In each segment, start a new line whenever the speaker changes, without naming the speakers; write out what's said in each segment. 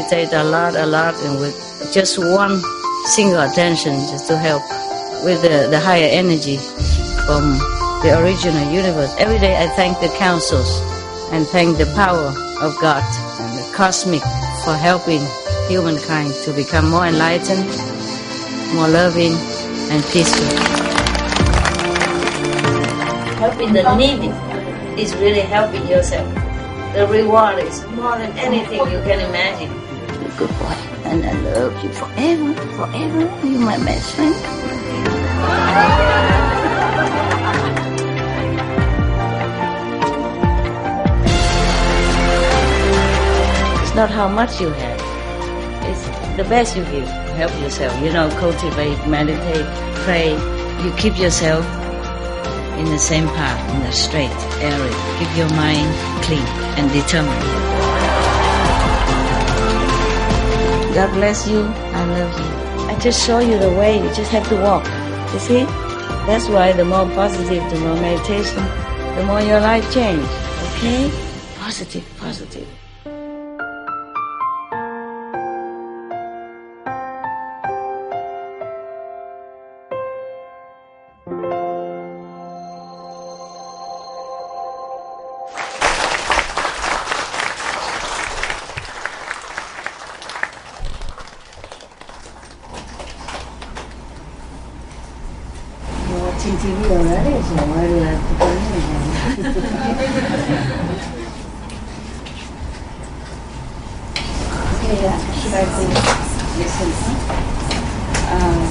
meditate a lot, and with just one single attention just to help with the higher energy from the original universe. Every day I thank the councils and thank the power of God and the cosmic for helping humankind to become more enlightened, more loving and peaceful. Helping the needy is really helping yourself. The reward is more than anything you can imagine. You're a good boy, and I love you forever, forever. You're my best friend. It's not how much you have. It's the best you give. Help yourself. Cultivate, meditate, pray. You keep yourself in the same path, in the straight area. Keep your mind clean and determined. God bless you. I love you. I just show you the way. You just have to walk. You see? That's why the more positive, the more meditation, the more your life change. Okay? Positive, positive.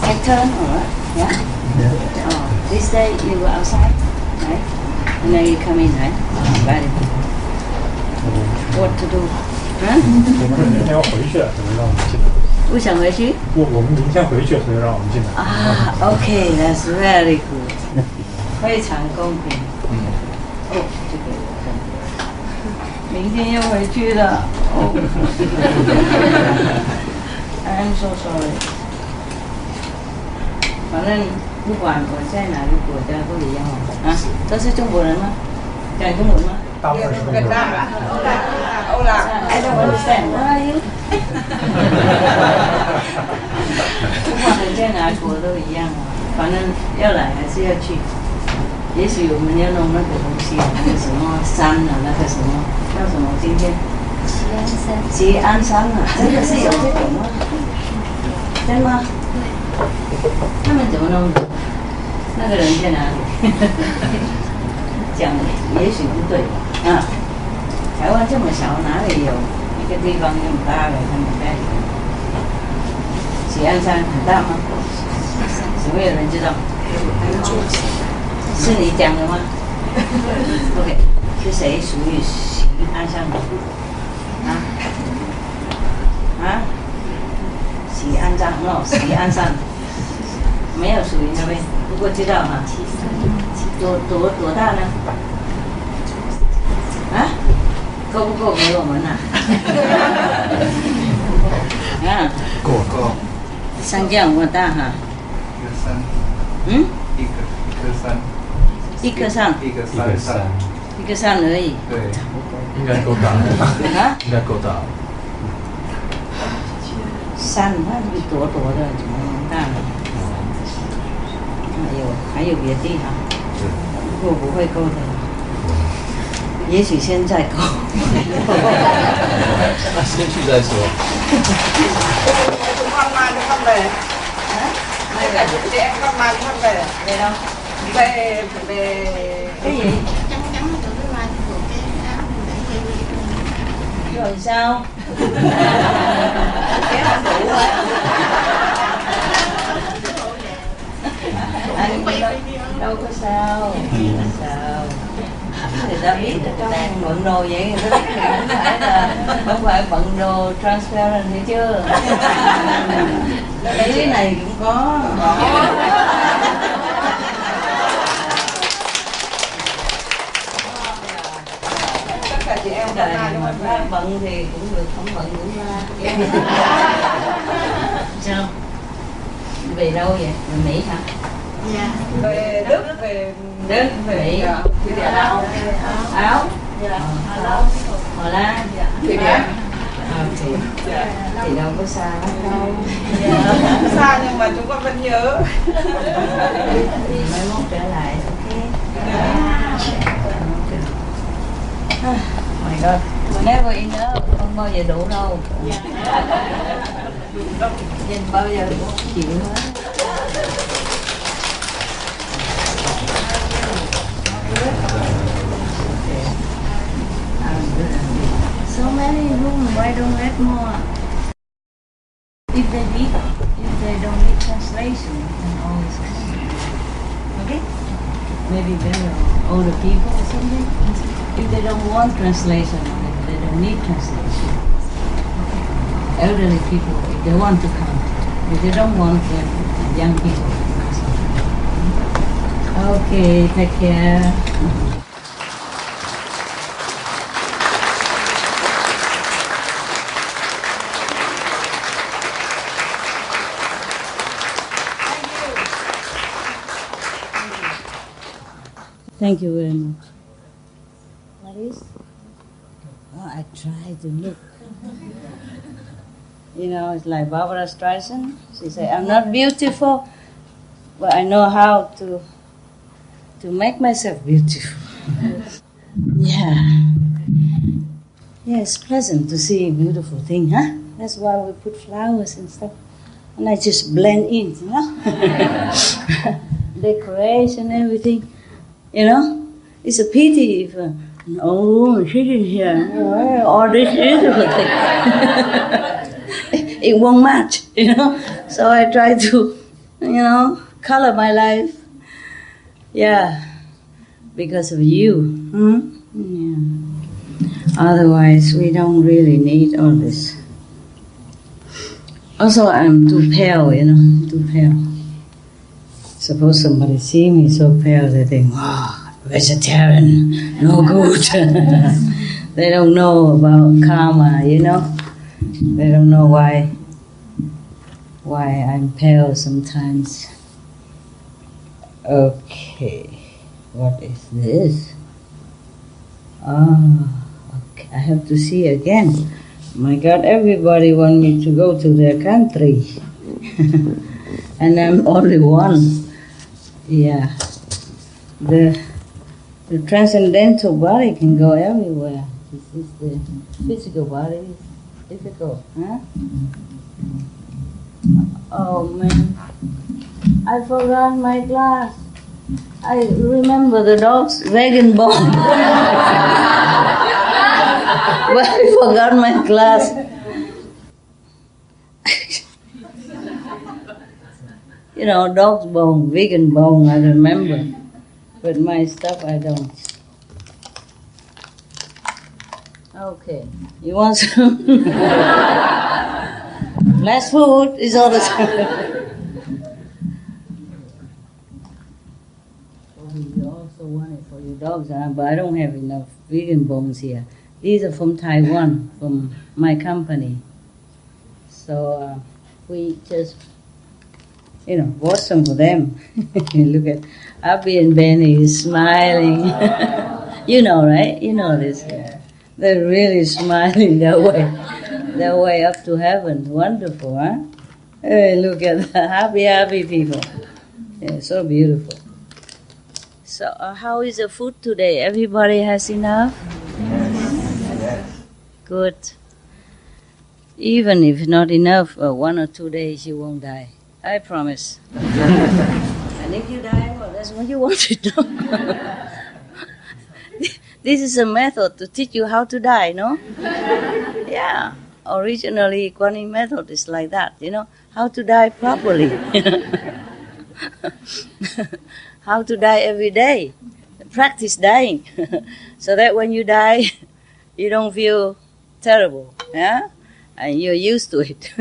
Take turn, alright? Yeah? This day you go outside, right? And then you come in, right? Very good. What to do?
我们明天要回去了，怎么让我们进来？
不想回去？
我们明天回去，所以让我们进来。
啊 ，OK, that's very good. 非常公平。哦，这个我看。明天要回去了。哦。I'm so sorry. 反正不管我在哪个国家都一样啊，都是中国人吗？讲中文吗？
大部分是中国人。
I don't understand. Where are you? 不管你在哪国都一样啊，反正要来还是要去。也许我们要弄那个东西，那个什么山啊，那个什么叫什么？今天吉安山啊，真的是有这种吗？真吗？他们怎么弄的？那个人在哪里？讲也许不对啊。台湾这么小，哪里有一个地方那么大的？他们在喜安山很大吗？有没有人知道？是你讲的吗？OK， 是谁属于喜安山的？喜安山哦，喜安山没有属于那边，不过知道哈。多大呢？啊？够不够给我们啊？啊，
够。
山这么大哈？
一个山。
嗯？
一个山。
一个山。
一个山。
一个山而已。
对。
应该够大。
啊？
应该够大。
山那是多的，怎么能大呢？还有别的地方，不过不会够的，也许现在够。
那先去再说。
Con mang con về. Chị em con mang con về.
Về đâu?
Về
Cái gì? Rồi sao? Cái không đủ hả? Anh đâu có sao. Sao? Người ta biết là đang bận đồ vậy, người ta biết không phải bận đồ transparent hay chưa? Cái này cũng có.
tất cả chị em
Trời mà bận thì cũng được, không bận cũng ra. Sao? Về đâu vậy? Về Mỹ hả?
Dạ. Về Đức, về
Mỹ.
Về Áo.
Áo?
Dạ.
Hà Lan.
Thụy Điển.
Thì đâu có xa lắm đâu.
Xa nhưng mà chúng con vẫn nhớ.
Thì mai mốt trở lại, ok? My God, never enough, không bao giờ đủ đâu. Nhìn bao giờ cũng không chịu hết. So many rooms, why don't let more? If they don't need translation, then always come. Okay? Maybe better older people or something. If they don't want translation, if they don't need translation. Elderly people, if they want to come. If they don't want, then young people. Okay, take care. Thank you very much. What is? Oh, I try to look. You know, it's like Barbara Streisand. She said, I'm not beautiful, but I know how to make myself beautiful. Yeah. Yeah, it's pleasant to see a beautiful thing, huh? That's why we put flowers and stuff. And I just blend in, you know? Decoration, everything. You know? It's a pity if an old woman sitting here, all this beautiful thing. It won't match, you know? So I try to, you know, color my life. Yeah. Because of you. Yeah. Otherwise, we don't really need all this. Also, I'm too pale, you know, too pale. Suppose somebody see me so pale, they think, wow, vegetarian, no good. They don't know about karma, you know. They don't know why I'm pale sometimes. Okay. What is this? Oh, okay. I have to see again. My God, everybody wants me to go to their country. And I'm only one. Yeah. The transcendental body can go everywhere. This is the physical body. It's difficult, huh? Oh man. I forgot my glass. I remember the dog's vegan bone. But I forgot my glass. You know, dog's bone, vegan bone, I remember. But my stuff, I don't. Okay. You want some? Less food is all the time. You also want it for your dogs, but I don't have enough vegan bones here. These are from Taiwan, from my company. So we just, you know, bought some for them. Look at Abby and Benny smiling. You know, right? You know this. They're really smiling their way up to heaven. Wonderful, huh? Hey, look at the happy people. Yeah, so beautiful. So how is the food today? Everybody has enough? Yes. Good. Even if not enough, 1 or 2 days you won't die. I promise. And if you die, well, that's what you want to do. This is a method to teach you how to die, no? Yeah. Originally, Kuan Yin method is like that, you know, how to die properly. How to die every day. Practice dying. So that when you die, you don't feel terrible, yeah? And you're used to it.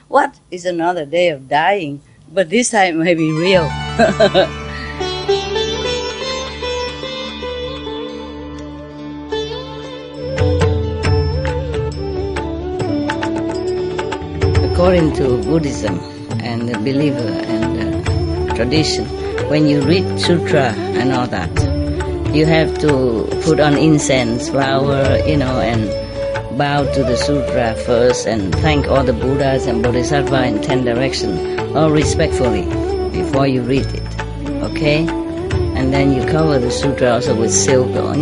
What is another day of dying? But this time may be real. According to Buddhism and the believer and the tradition, when you read sutra and all that, you have to put on incense, flower, you know, and bow to the sutra first and thank all the Buddhas and Bodhisattvas in 10 directions, all respectfully, before you read it, okay? And then you cover the sutra also with silk or,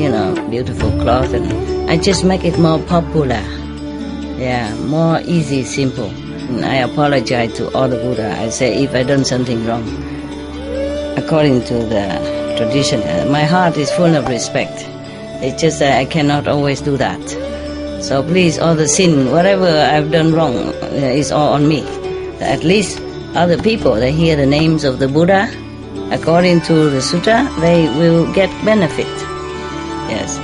beautiful cloth, and I just make it more popular. Yeah, more easy, simple. And I apologize to all the Buddha. I say if I done something wrong, according to the tradition, my heart is full of respect. It's just that I cannot always do that. So please, all the sin, whatever I've done wrong, is all on me. At least other people, they hear the names of the Buddha, according to the sutra, they will get benefit. Yes.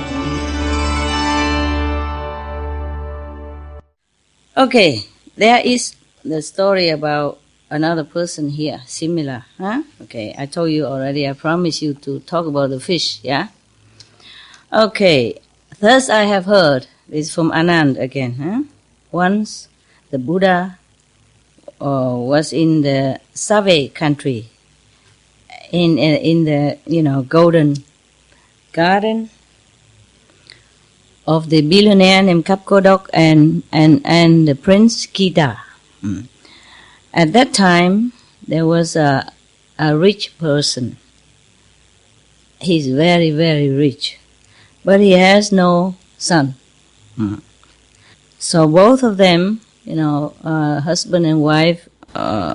Okay, there is the story about another person here, similar, huh? Okay, I told you already, I promised you to talk about the fish, yeah? Okay, thus I have heard, this is from Anand again, huh? Once the Buddha was in the Save country, in the golden garden of the billionaire named Kapkodok and the Prince Kita. At that time, there was a rich person. He's very, very rich, but he has no son. So both of them, husband and wife,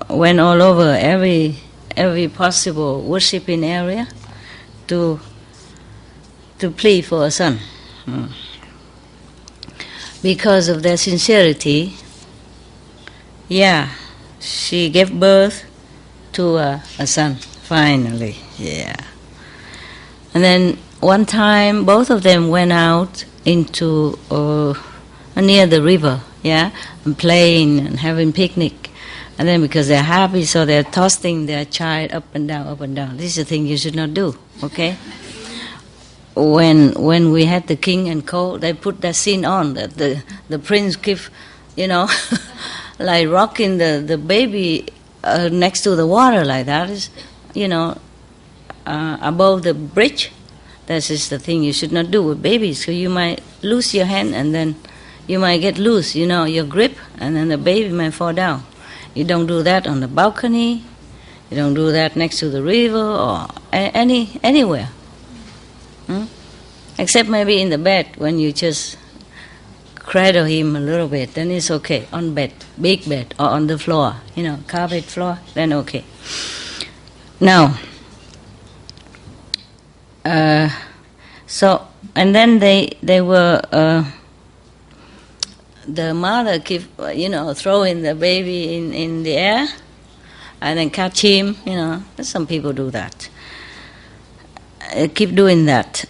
went all over every possible worshipping area to plead for a son. Because of their sincerity, she gave birth to a son, finally, And then one time, both of them went out into near the river, and playing and having picnic. And then because they're happy, so they're tossing their child up and down, up and down. This is a thing you should not do, okay? When we had the king and co, they put that scene on, that the prince keep, like rocking the baby next to the water like that, is, above the bridge. That is the thing you should not do with babies, so you might lose your hand and then you might get loose, your grip, and then the baby might fall down. You don't do that on the balcony, you don't do that next to the river or anywhere. Except maybe in the bed when you just cradle him a little bit, then it's okay. On bed, big bed, or on the floor, carpet floor, then okay. Now, so, and then they were, the mother keep, throwing the baby in the air and then catch him, some people do that. Keep doing that.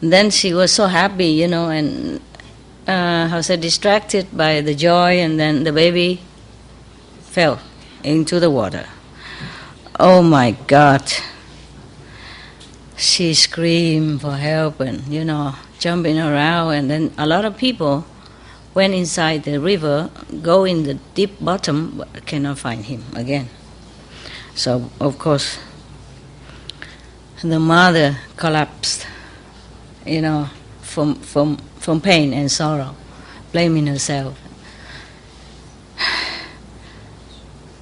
Then she was so happy, and distracted by the joy, and then the baby fell into the water. Oh my God. She screamed for help and, jumping around, and then a lot of people went inside the river, go in the deep bottom, but cannot find him again. So, of course, the mother collapsed, from pain and sorrow, blaming herself.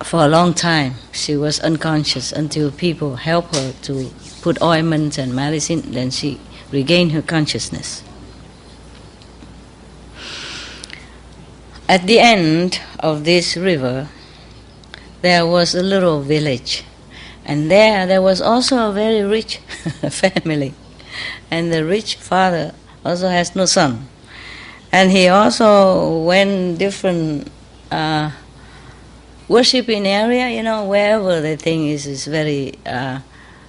For a long time, she was unconscious until people helped her to put ointments and medicine, then she regained her consciousness. At the end of this river, there was a little village, and there was also a very rich family, and the rich father also has no son, and he also went different worshipping area, wherever they think is very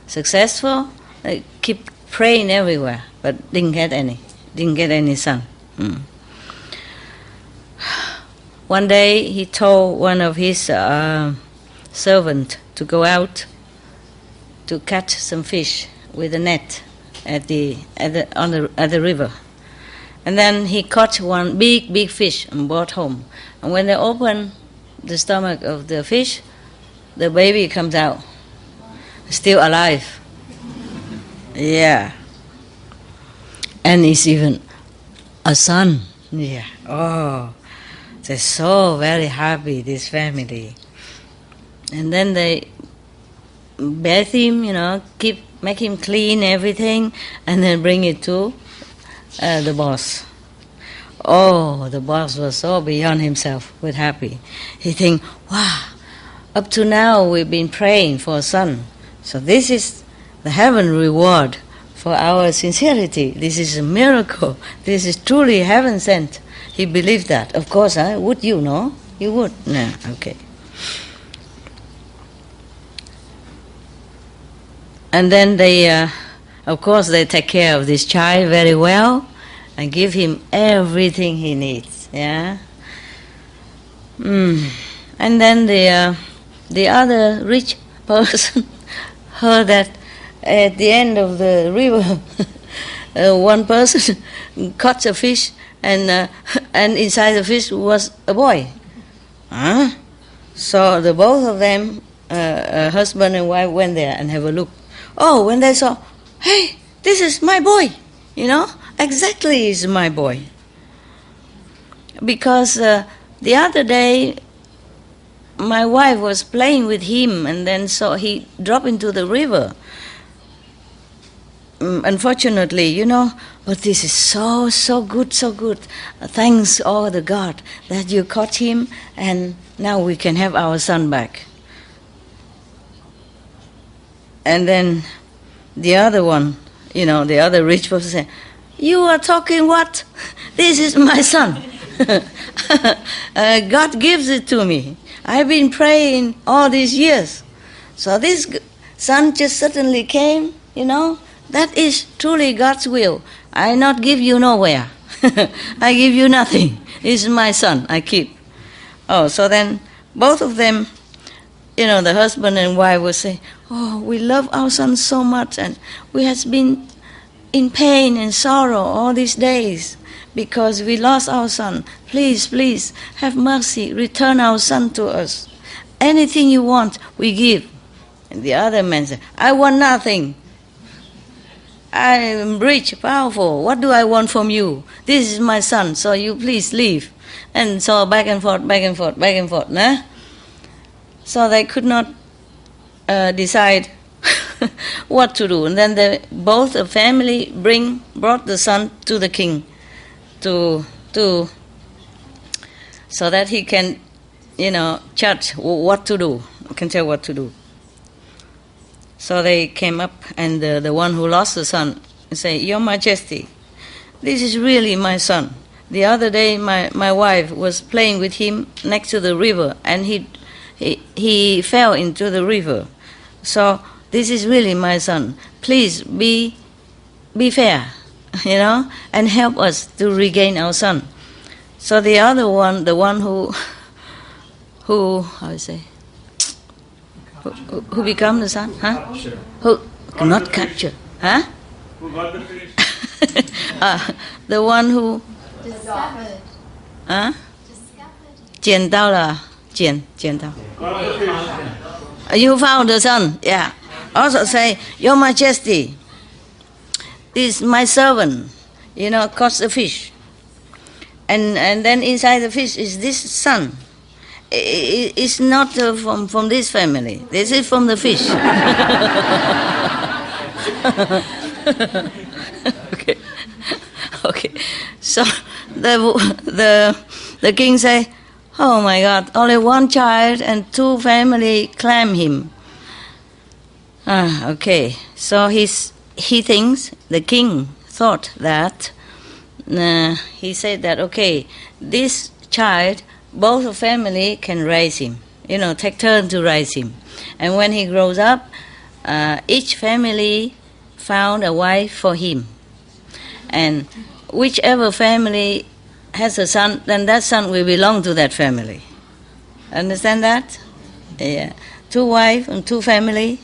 successful. They keep praying everywhere, but didn't get any son. One day he told one of his servants to go out to catch some fish with a net at the river, and then he caught one big fish and brought home. And when they opened the stomach of the fish, the baby comes out, still alive. Yeah, and it's even a son. Yeah. Oh, they're so very happy, this family. And then they bathe him, make him clean everything, and then bring it to the boss. Oh, the boss was so beyond himself with happy. He think, wow, up to now we've been praying for a son. So this is the heaven reward for our sincerity. This is a miracle. This is truly heaven sent. He believed that. Of course, would you know? You would? No, okay. And then they, of course, they take care of this child very well and give him everything he needs. Yeah. And then the other rich person heard that at the end of the river, one person caught a fish, and inside the fish was a boy. So the both of them, husband and wife, went there and have a look. Oh, when they saw, hey, this is my boy, exactly is my boy. Because the other day, my wife was playing with him, and then so he dropped into the river. Unfortunately, but this is so good. Thanks all the God that you caught him, and now we can have our son back. And then the other one, the other rich person said, you are talking what? This is my son. God gives it to me. I've been praying all these years. So this son just suddenly came, That is truly God's will. I not give you nowhere. I give you nothing. This is my son, I keep. Oh, so then both of them, the husband and wife will say, oh, we love our son so much, and we have been in pain and sorrow all these days because we lost our son. Please, have mercy, return our son to us. Anything you want, we give. And the other man said, I want nothing. I am rich, powerful. What do I want from you? This is my son, so you please leave. And so back and forth, nah? So they could not decide what to do. And then both the family brought the son to the king to so that he can, judge what to do, can tell what to do. So they came up, and the one who lost the son say, Your Majesty, this is really my son. The other day my wife was playing with him next to the river, and he fell into the river. So this is really my son. Please be fair, and help us to regain our son. So the other one, the one who how to say, who become the son? Who not capture?
Who got the fish?
The one who
discovered.
捡到了，捡到。You found the son, yeah. Also say, Your Majesty, this is my servant, caught the fish. And then inside the fish is this son. It's not from this family. This is from the fish. Okay. So the king say, oh my God, only one child and two family claim him. Okay. So he thinks, the king thought that, he said that, okay, this child, both family can raise him, take turn to raise him. And when he grows up, each family found a wife for him. And whichever family has a son, then that son will belong to that family. Understand that? Yeah. 2 wives and 2 family.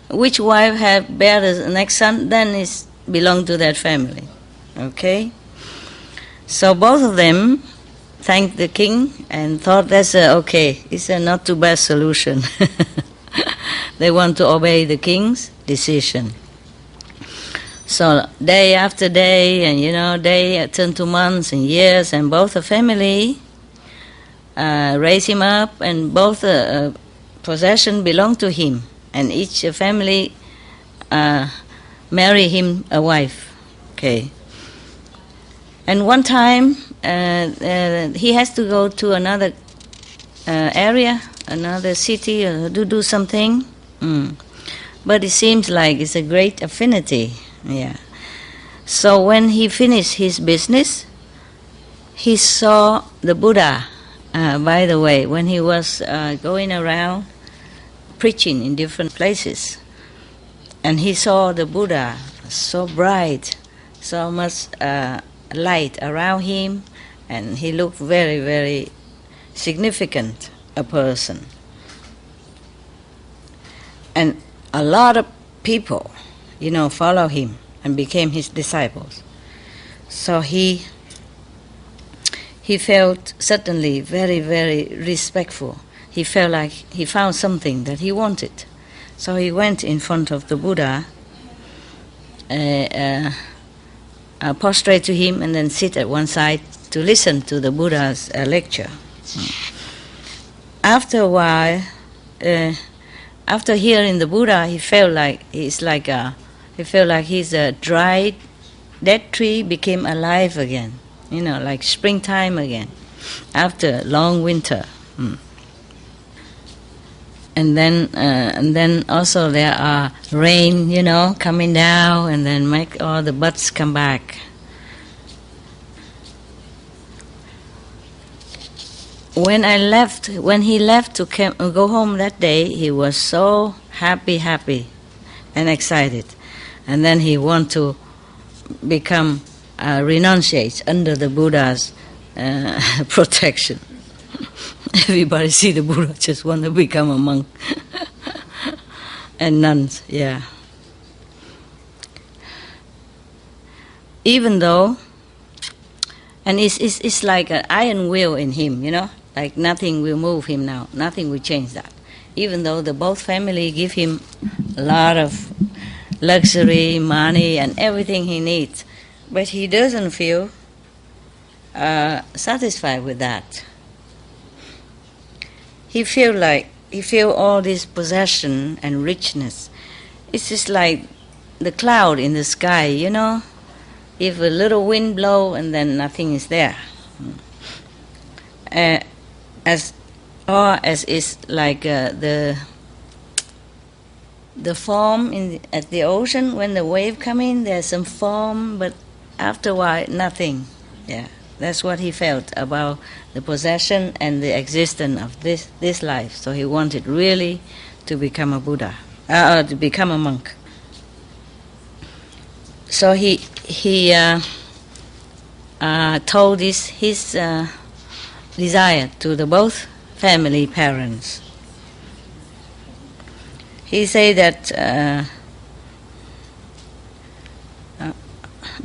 Which wife bear the next son, then it belong to that family. Okay? So both of them thanked the king and thought that's okay. It's a not too bad solution. They want to obey the king's decision. So day after day, and day turned to months and years, and both the family raised him up, and both possession belonged to him, and each family marry him a wife. Okay. And one time he has to go to another area, another city, to do something. But it seems like it's a great affinity. Yeah. So when he finished his business, he saw the Buddha. By the way, when he was going around preaching in different places, and he saw the Buddha so bright, so much light around him, and he looked very, very significant a person. And a lot of people, follow him and became his disciples. So he felt suddenly very, very respectful. He felt like he found something that he wanted. So he went in front of the Buddha, prostrate to him, and then sit at one side to listen to the Buddha's lecture. After a while, after hearing the Buddha, he felt like his dried, dead tree became alive again. Like springtime again, after long winter. And then also there are rain, coming down, and then make all the buds come back. When he left to go home that day, he was so happy and excited. And then he wanted to become renunciate under the Buddha's protection. Everybody see the Buddha just want to become a monk and nuns, yeah. Even though, and it's like an iron will in him, like nothing will move him now, nothing will change that. Even though the both family give him a lot of luxury, money, and everything he needs, but he doesn't feel satisfied with that. He feel all this possession and richness. It's just like the cloud in the sky, If a little wind blow and then nothing is there. As is like the foam at the ocean, when the wave come in, there's some foam, but after a while, nothing. Yeah, that's what he felt about the possession and the existence of this life. So he wanted really to become a Buddha, to become a monk. So he told his desire to the both family parents. He said that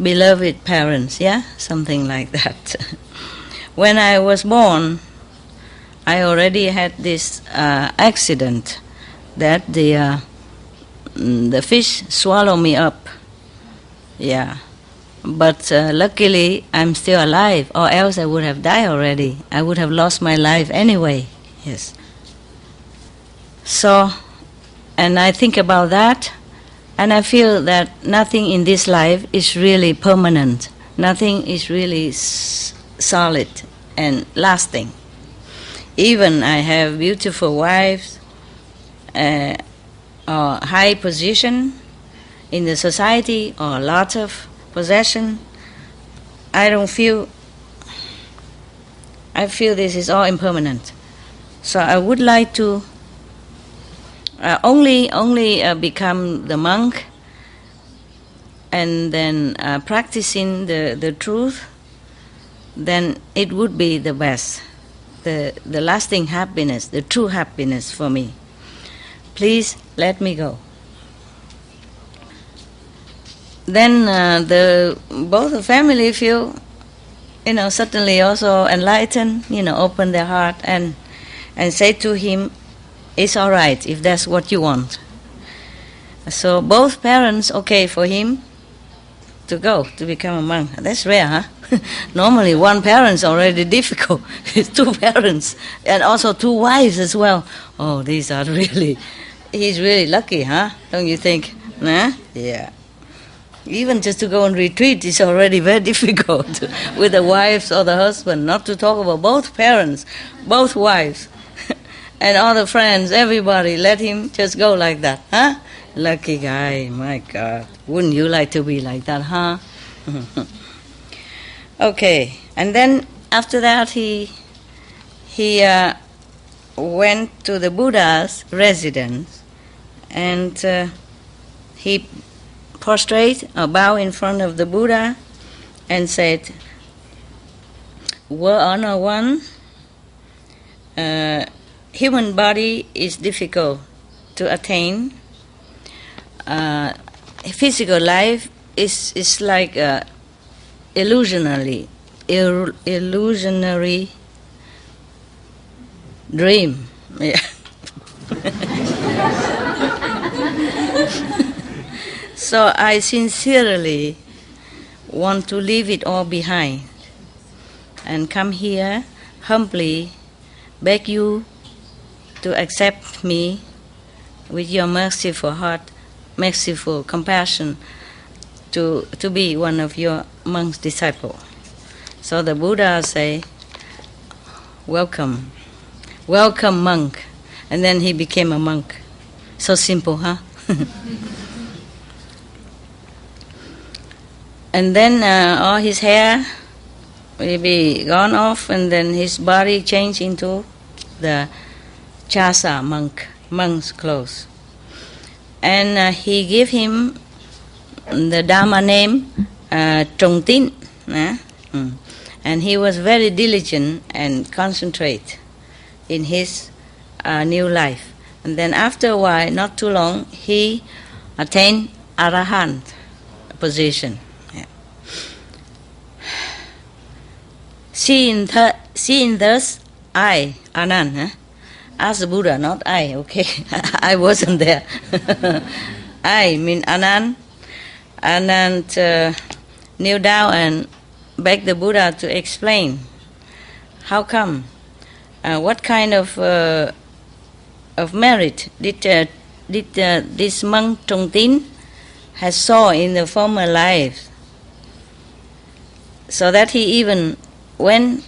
beloved parents, something like that. When I was born, I already had this accident that the fish swallowed me up. Yeah, but luckily I'm still alive, or else I would have died already. I would have lost my life anyway. Yes. So, and I think about that, and I feel that nothing in this life is really permanent. Nothing is really solid and lasting. Even I have beautiful wives, or high position in the society, or a lot of possession, I feel this is all impermanent. So I would like to only become the monk, and then practicing the truth, then it would be the best, the lasting happiness, the true happiness for me. Please let me go. Then both the family feel, suddenly also enlightened, open their heart and say to him, it's all right if that's what you want. So both parents okay for him, to go to become a monk. That's rare, huh? Normally one parent's already difficult. It's two parents and also two wives as well. Oh, these are really, he's really lucky, huh? Don't you think? Nah? Yeah. Even just to go on retreat is already very difficult with the wives or the husband, not to talk about both parents, both wives, and all the friends, everybody, let him just go like that, huh? Lucky guy, my God. Wouldn't you like to be like that, huh? Okay, and then after that he went to the Buddha's residence, and he prostrate or bow in front of the Buddha and said, "Well, Honor One, human body is difficult to attain. Physical life is like illusionary dream." Yeah. So I sincerely want to leave it all behind and come here humbly, beg you to accept me with your merciful heart, merciful compassion, to be one of your monk's disciple. So the Buddha say, "Welcome, welcome monk," and then he became a monk. So simple, huh? And then all his hair will be gone off, and then his body changed into the chasa monk's clothes. And he gave him the Dharma name Trong Tin. And he was very diligent and concentrate in his new life. And then after a while, not too long, he attained Arahant position. Seeing thus, I, Anand, asked the Buddha, not I, okay, I wasn't there. I mean Anand. Anand kneel down and begged the Buddha to explain how come, what kind of merit did this monk Trong Tin has saw in the former lives, so that he even went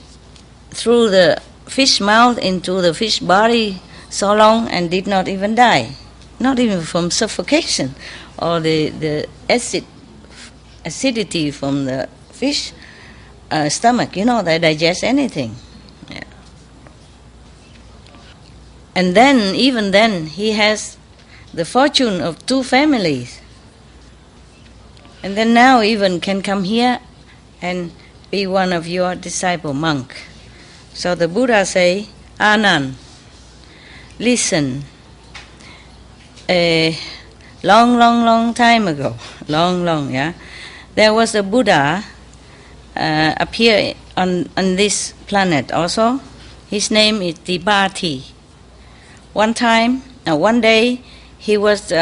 through the fish mouth into the fish body so long and did not even die, not even from suffocation or the acidity from the fish stomach. They digest anything. Yeah. And then, even then, he has the fortune of 2 families. And then now even can come here and be one of your disciple monk. So the Buddha say, Anand, listen, a long time ago, there was a Buddha appear on this planet also. His name is Tibati. One day, he was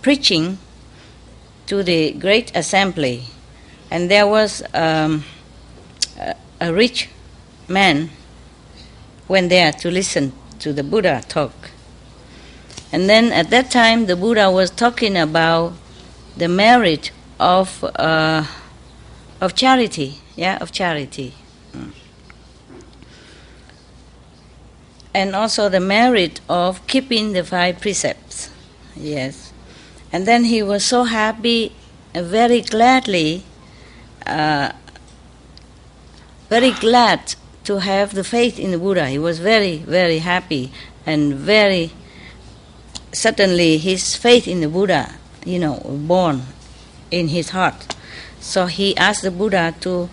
preaching to the great assembly, and there was a rich man went there to listen to the Buddha talk. And then at that time, the Buddha was talking about the merit of charity, of charity. And also the merit of keeping the 5 precepts. Yes. And then he was so happy, very gladly, very glad to have the faith in the Buddha. He was very, very happy, and very suddenly his faith in the Buddha, born in his heart. So he asked the Buddha to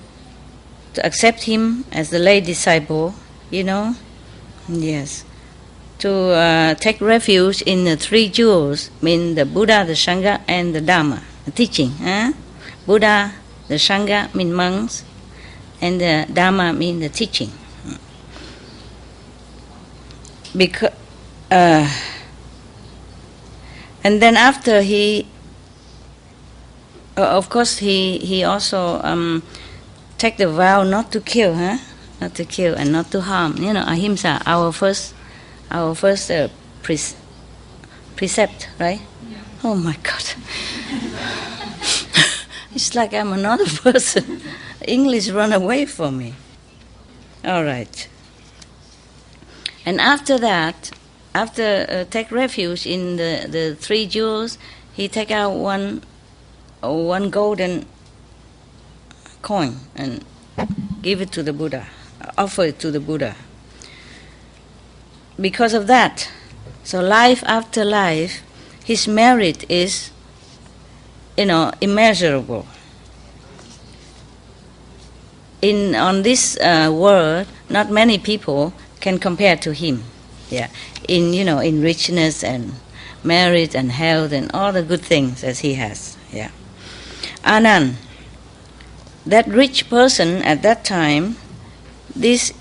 accept him as the lay disciple, Yes. To take refuge in the 3 jewels, mean the Buddha, the Sangha, and the Dharma, the teaching. Buddha, the Sangha mean monks, and the Dharma mean the teaching. Because, and then after he Of course, he also take the vow not to kill, not to kill and not to harm. You know, ahimsa, our first precept, right? Yeah. Oh my God. It's like I'm another person. English run away from me. All right. And after that, after take refuge in the three jewels, he take out one golden coin and give it to the Buddha, offer it to the Buddha. Because of that, so life after life, his merit is, immeasurable. On this world, not many people can compare to him. Yeah, in richness and merit and health and all the good things as he has. Yeah, Anand, that rich person at that time, this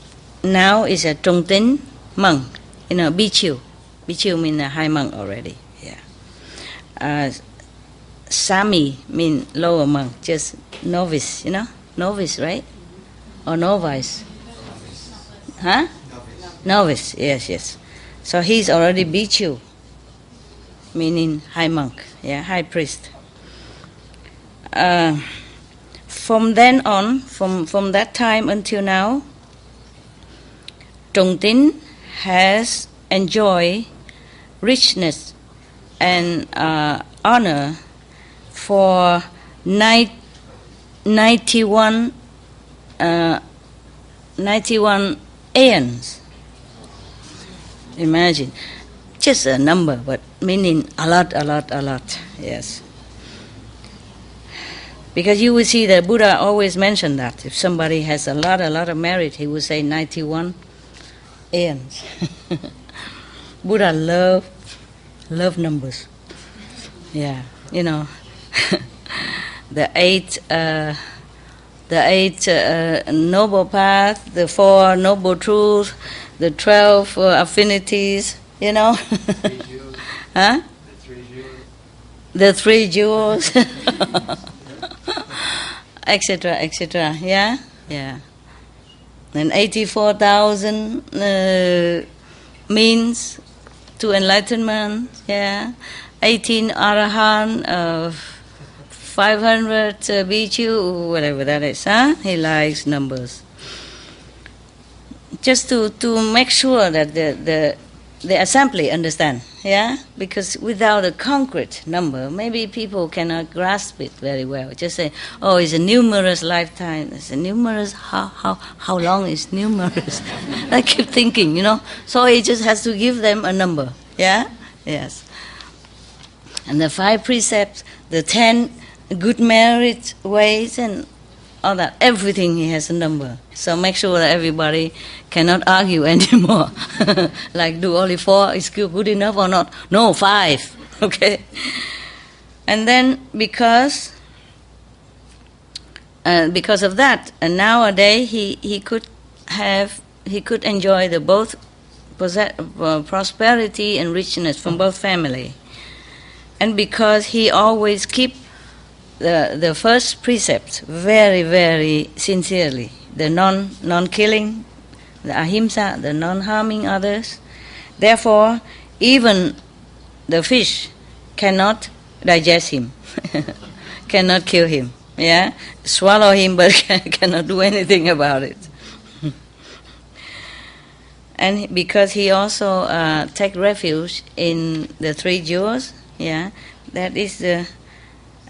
now is a Trung Tín monk, Bhikkhu. Bhikkhu means a high monk already. Yeah. Sami means lower monk, just novice. Novice, right? Or novice? Huh? Novice, yes. So he's already Bhikkhu, meaning high monk, high priest. From then on, from that time until now, Trung Tín has enjoyed richness and honor for 91 aeons. Imagine, just a number, but meaning a lot, yes. Because you will see that Buddha always mentioned that. If somebody has a lot of merit, he would say 91 aeons. Buddha love numbers. Yeah, the eight noble paths, the 4 noble truths, the 12 affinities, Huh? The 3 jewels. etc. Yeah. And 84,000 means to enlightenment. Yeah. 18 arahant, 500 bhikkhu, whatever that is. He likes numbers. Just to make sure that the assembly understand, because without a concrete number, maybe people cannot grasp it very well. Just say, oh, it's a numerous lifetime. It's a numerous, how long is numerous? I keep thinking, So he just has to give them a number, Yes. And the 5 precepts, the 10 good merit ways and all that, everything he has a number. So make sure that everybody cannot argue anymore. Like, do only 4 is good enough or not? No, 5. Okay. And then because of that, and nowadays he could enjoy the both prosperity and richness from both family. And because he always keep the first precept very, very sincerely, the non-killing, the ahimsa, the non-harming others. Therefore, even the fish cannot digest him, cannot kill him, swallow him, but cannot do anything about it. And because he also take refuge in the 3 jewels, that is the.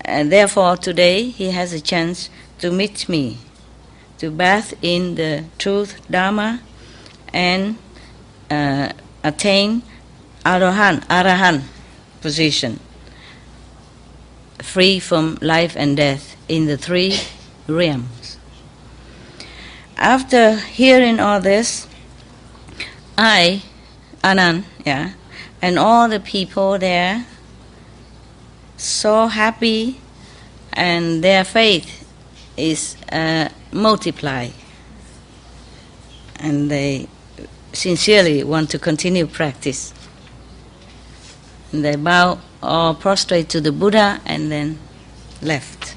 And therefore, today he has a chance to meet me, to bathe in the truth Dharma, and attain arahant position, free from life and death in the 3 realms. After hearing all this, I, Anand, and all the people there, so happy, and their faith is multiplied, and they sincerely want to continue practice. And they bow or prostrate to the Buddha and then left.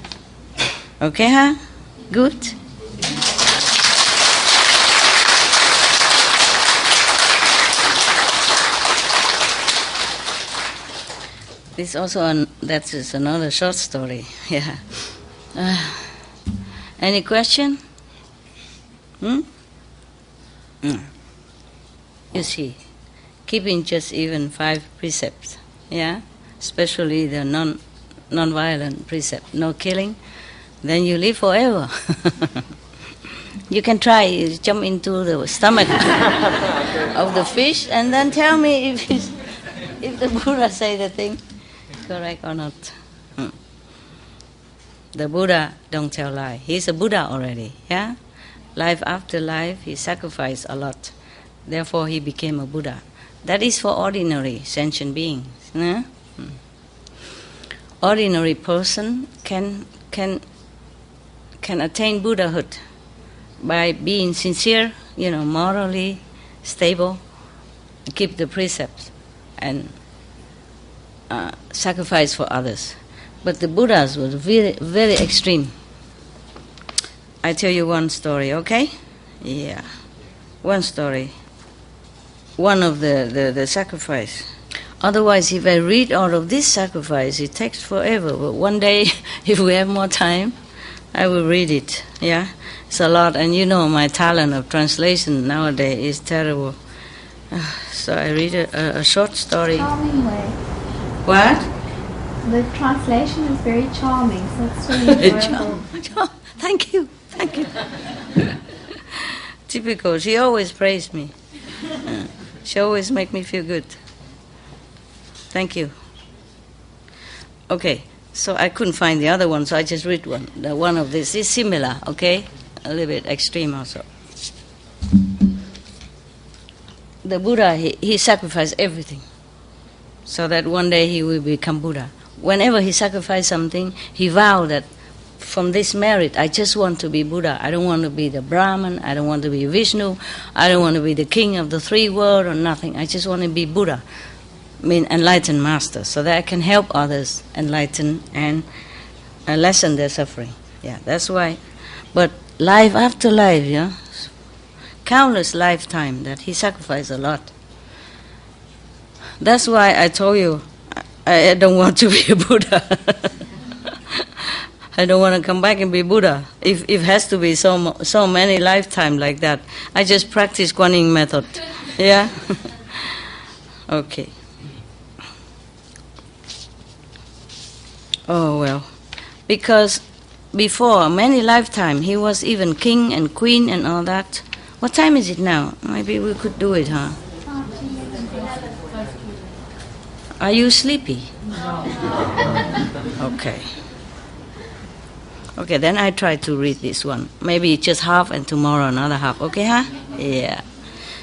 Okay, huh? Good? This also that is another short story. Yeah. Any question? You see, keeping just even 5 precepts. Yeah, especially the non-violent precept, no killing. Then you live forever. You can try, you jump into the stomach of the fish and then tell me if the Buddha say the thing correct or not. The Buddha don't tell lie. He's a Buddha already, yeah? Life after life, he sacrificed a lot. Therefore, he became a Buddha. That is for ordinary sentient beings. Yeah? Ordinary person can attain Buddhahood by being sincere, morally stable, keep the precepts, and sacrifice for others. But the Buddhas were very, very extreme. I tell you one story, okay? Yeah. One story. One of the sacrifice. Otherwise, if I read all of this sacrifice, it takes forever. But one day, if we have more time, I will read it. Yeah? It's a lot. And my talent of translation nowadays is terrible. So I read a short story.
Charming way.
What?
The translation is very charming, so it's really enjoyable.
Thank you. Typical. She always praised me. She always make me feel good. Thank you. Okay, so I couldn't find the other one, so I just read one. The one of this is similar, okay? A little bit extreme also. The Buddha, he sacrificed everything so that one day he will become Buddha. Whenever he sacrificed something, he vowed that from this merit, I just want to be Buddha. I don't want to be the Brahman. I don't want to be Vishnu. I don't want to be the king of the 3 worlds or nothing. I just want to be Buddha, enlightened master, so that I can help others enlighten and lessen their suffering. Yeah, that's why. But life after life, countless lifetime that he sacrificed a lot. That's why I told you I don't want to be a Buddha. I don't want to come back and be Buddha. If it has to be so many lifetime like that, I just practice Guanyin method. Yeah? Okay. Oh, well. Because before, many lifetime, he was even king and queen and all that. What time is it now? Maybe we could do it, huh? Are you sleepy? Okay. Okay, then I try to read this one. Maybe just half and tomorrow another half. Okay, huh? Yeah.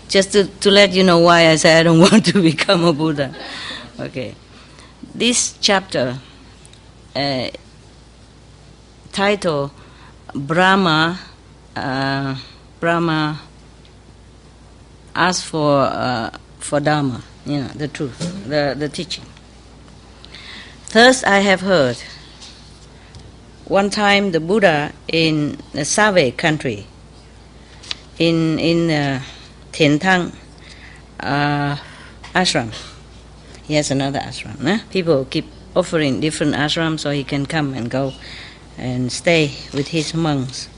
Just to let you know why I say I don't want to become a Buddha. Okay. This chapter, title, Brahma asks for Dharma, the truth, the teaching. Thus I have heard. One time the Buddha in the Save country, in Tiantang ashram, he has another ashram. People keep offering different ashrams so he can come and go and stay with his monks.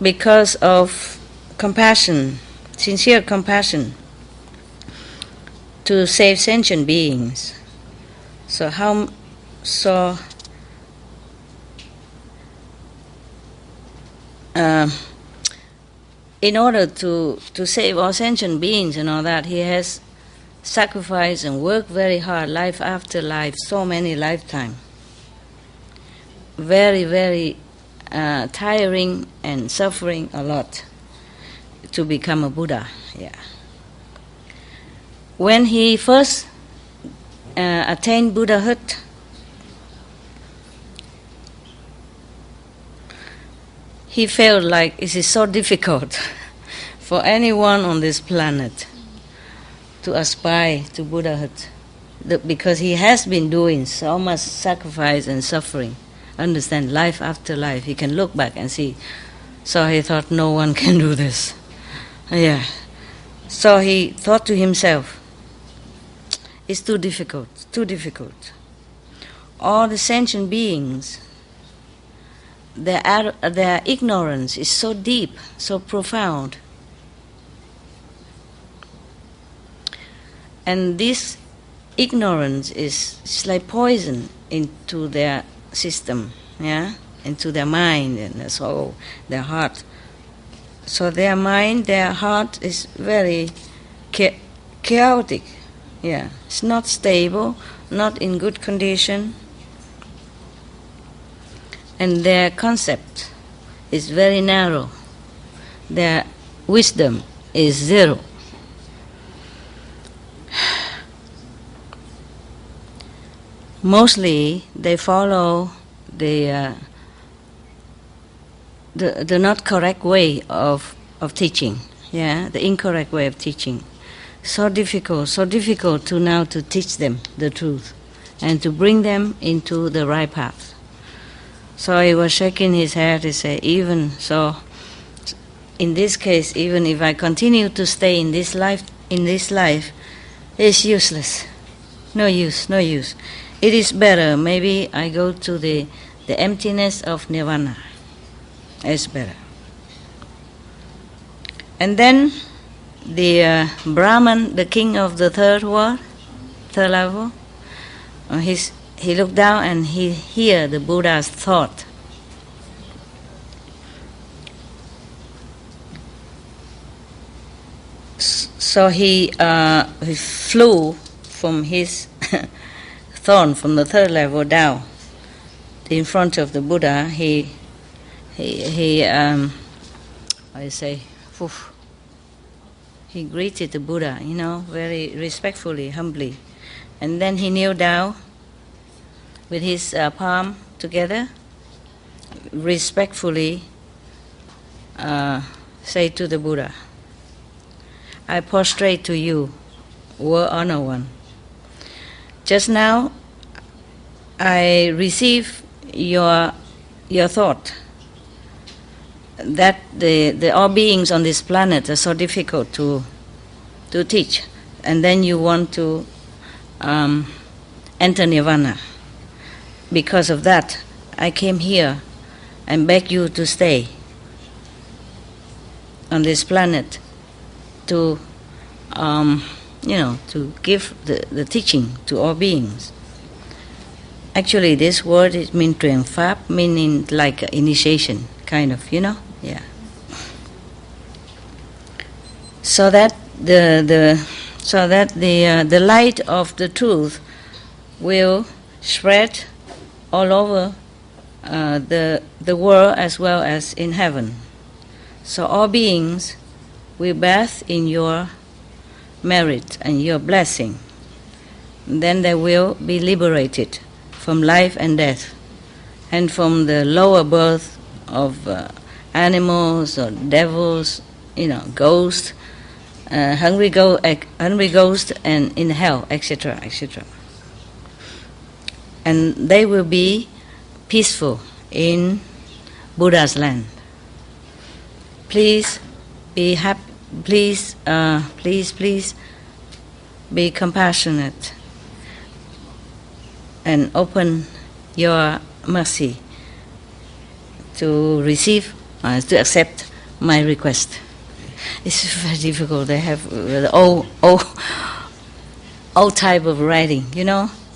Because of compassion, sincere compassion to save sentient beings. In order to save all sentient beings and all that, he has sacrificed and worked very hard, life after life, so many lifetimes. Very, very tiring and suffering a lot to become a Buddha. Yeah. When he first attained Buddhahood, he felt like it is so difficult for anyone on this planet to aspire to Buddhahood, because he has been doing so much sacrifice and suffering understand life after life. He can look back and see. So he thought, no one can do this. Yeah. So he thought to himself, it's too difficult, too difficult. All the sentient beings, their ignorance is so deep, so profound. And this ignorance is like poison into their system, yeah, into their mind and their soul, their heart. So their mind, their heart is very chaotic. Yeah, it's not stable, not in good condition. And their concept is very narrow. Their wisdom is zero. Mostly they follow the not correct way of teaching, yeah, the incorrect way of teaching. So difficult to now to teach them the truth and to bring them into the right path. So he was shaking his head. He said, even so, in this case, even if I continue to stay in this life, it's useless. No use. It is better. Maybe I go to the emptiness of nirvana. It's better. And then the Brahman, the king of the third level, he looked down and he heard the Buddha's thought. So he flew from his throne from the third level down in front of the Buddha. He greeted the Buddha, very respectfully, humbly. And then he kneeled down with his palm together, respectfully say to the Buddha, I prostrate to you, World Honored One. Just now, I receive your thought that the all beings on this planet are so difficult to teach, and then you want to enter nirvana. Because of that, I came here and beg you to stay on this planet to to give the teaching to all beings. Actually, this word is mean truyền pháp, meaning like initiation, kind of, yeah. So that the light of the truth will spread all over the world as well as in heaven. So all beings will bath in your merit and your blessing. Then they will be liberated from life and death, and from the lower birth of animals or devils, ghosts, hungry ghosts, and in hell, etc., etc. And they will be peaceful in Buddha's land. Please be happy. Please be compassionate and open your mercy to receive, to accept my request. It's very difficult. They have the old type of writing,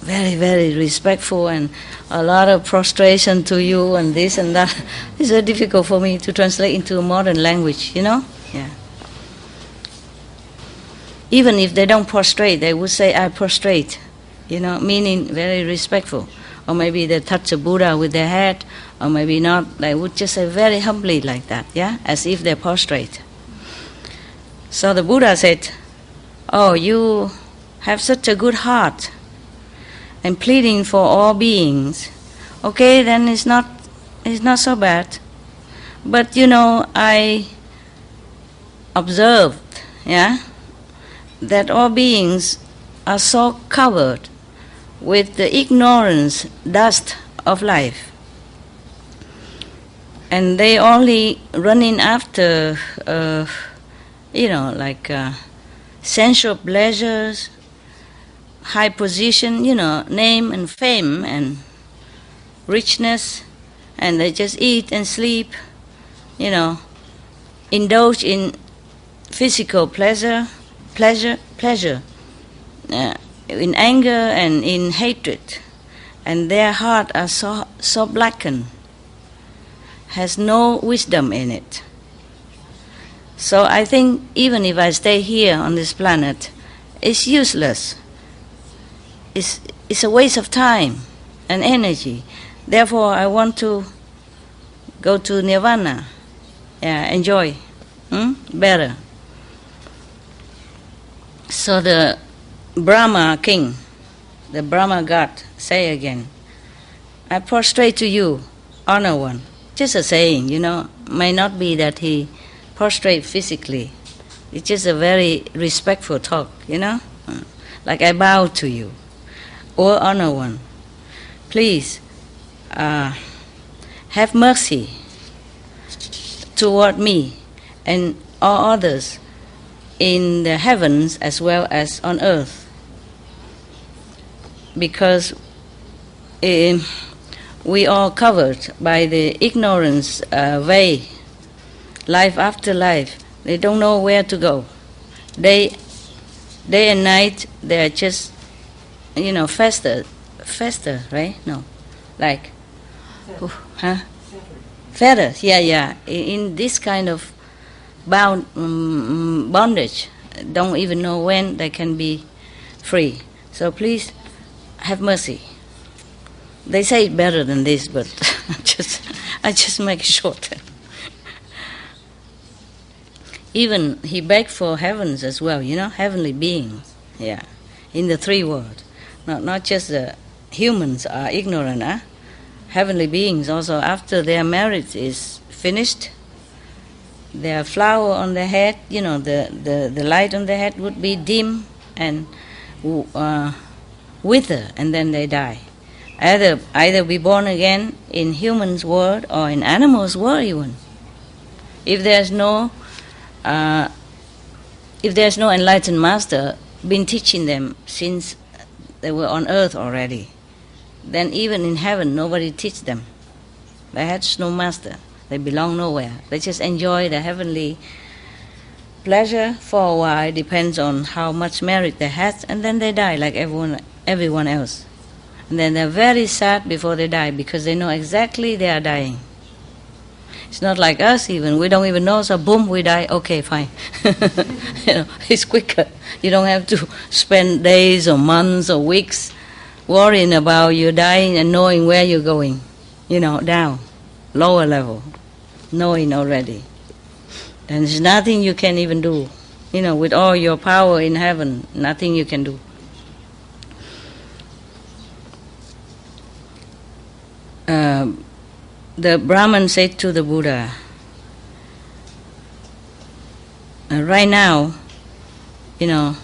very, very respectful and a lot of prostration to you and this and that. It's very difficult for me to translate into a modern language, Yeah. Even if they don't prostrate, they would say, I prostrate, meaning very respectful. Or maybe they touch the Buddha with their head, or maybe not. They would just say very humbly like that, as if they're prostrate. So the Buddha said, oh, you have such a good heart and pleading for all beings. Okay, then it's not so bad. But I observed, that all beings are so covered with the ignorance dust of life. and they only running after, like sensual pleasures, high position, name and fame and richness, and they just eat and sleep, indulge in physical pleasure, in anger and in hatred, and their heart are so blackened, has no wisdom in it. So I think even if I stay here on this planet, it's useless. It's a waste of time and energy. Therefore, I want to go to Nirvana, enjoy better. So the Brahma king, the Brahma god, say again, I prostrate to you, honor one. Just a saying, may not be that he prostrate physically. It's just a very respectful talk, like I bow to you. Or honor one, please have mercy toward me and all others in the heavens as well as on earth, because we are covered by the ignorance way, life after life. They don't know where to go. Day and night, they are just faster, right? No, like, feathers, in this kind of bondage, don't even know when they can be free. So please, have mercy. They say it better than this, but I just make it shorter. Even he begged for heavens as well, heavenly beings, in the three worlds. Not just the humans are ignorant, heavenly beings also, after their marriage is finished, their flower on their head, the light on their head would be dim and wither, and then they die. Either be born again in humans' world or in animals' world even. If there's no enlightened master been teaching them since they were on earth already, then even in heaven nobody teach them. They had no master. They belong nowhere. They just enjoy the heavenly pleasure for a while, depends on how much merit they had, and then they die like everyone else. And then they're very sad before they die because they know exactly they are dying. It's not like us even. We don't even know, so boom, we die. Okay, fine. It's quicker. You don't have to spend days or months or weeks worrying about you dying and knowing where you're going. Down, lower level, knowing already. And there's nothing you can even do. With all your power in heaven, nothing you can do. The Brahman said to the Buddha, right now, it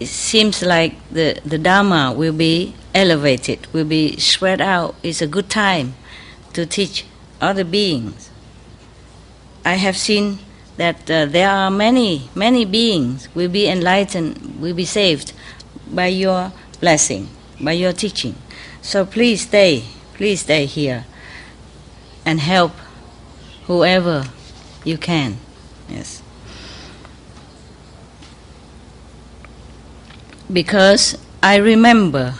seems like the Dharma will be elevated, will be spread out. It's a good time to teach other beings. I have seen that there are many beings will be enlightened, will be saved by your blessing, by your teaching. So please stay here and help whoever you can. Yes. Because I remember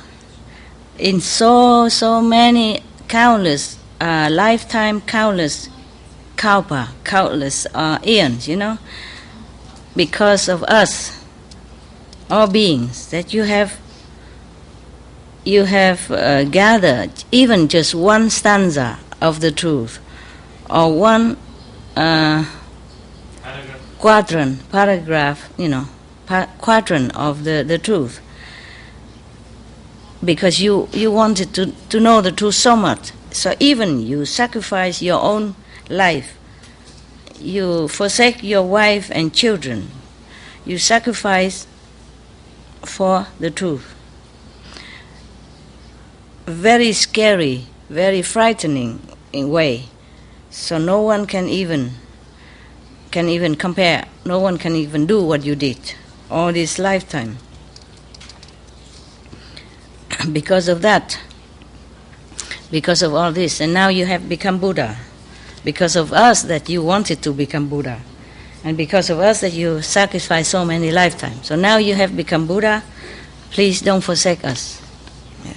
in so many countless lifetime, countless kalpa, countless eons, because of us, all beings, that you have gathered even just one stanza of the truth, or one paragraph, quadrant of the truth, because you wanted to know the truth so much. So even you sacrifice your own life, you forsake your wife and children, you sacrifice for the truth. Very scary, very frightening way. So no one can even compare. No one can even do what you did all this lifetime. Because of that, because of all this, and now you have become Buddha. Because of us that you wanted to become Buddha, and because of us that you sacrificed so many lifetimes. So now you have become Buddha. Please don't forsake us. Yeah.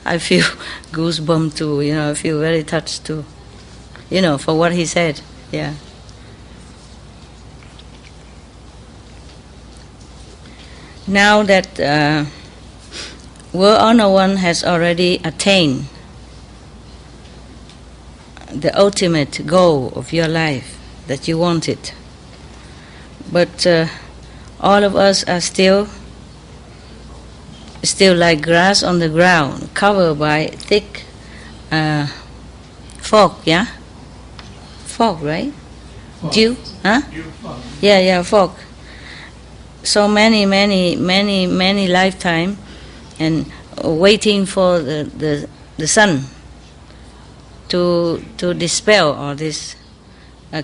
I feel goosebumps too. I feel very touched too. For what he said. Yeah. Now that World Honor One has already attained the ultimate goal of your life that you wanted, but all of us are still like grass on the ground, covered by thick fog. Yeah, fog, right? Dew, huh? Yeah, fog. So many lifetime, and waiting for the sun to dispel all this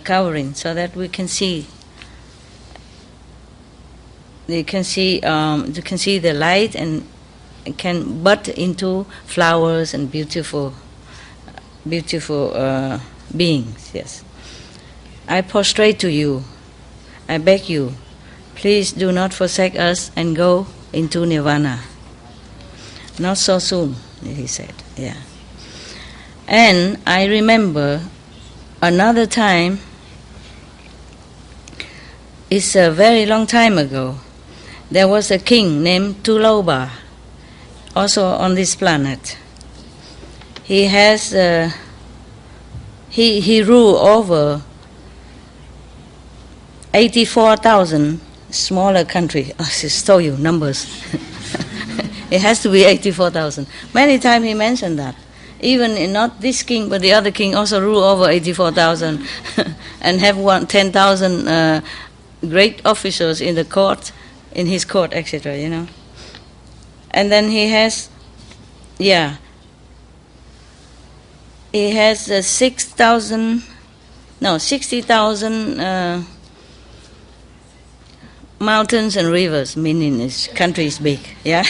covering, so that we can see. You can see the light, and it can bud into flowers and beautiful beings. Yes, I prostrate to you. I beg you, please do not forsake us and go into nirvana. Not so soon, he said. Yeah. And I remember another time. It's a very long time ago. There was a king named Tuloba, also on this planet. He has he ruled over 84,000 smaller countries. I just told you numbers. It has to be 84,000. Many times he mentioned that. Even not this king, but the other king also ruled over 84,000 and have 10,000 great officials in the court, in his court, etc. And then he has, he has 60,000 mountains and rivers, meaning his country is big. Yeah,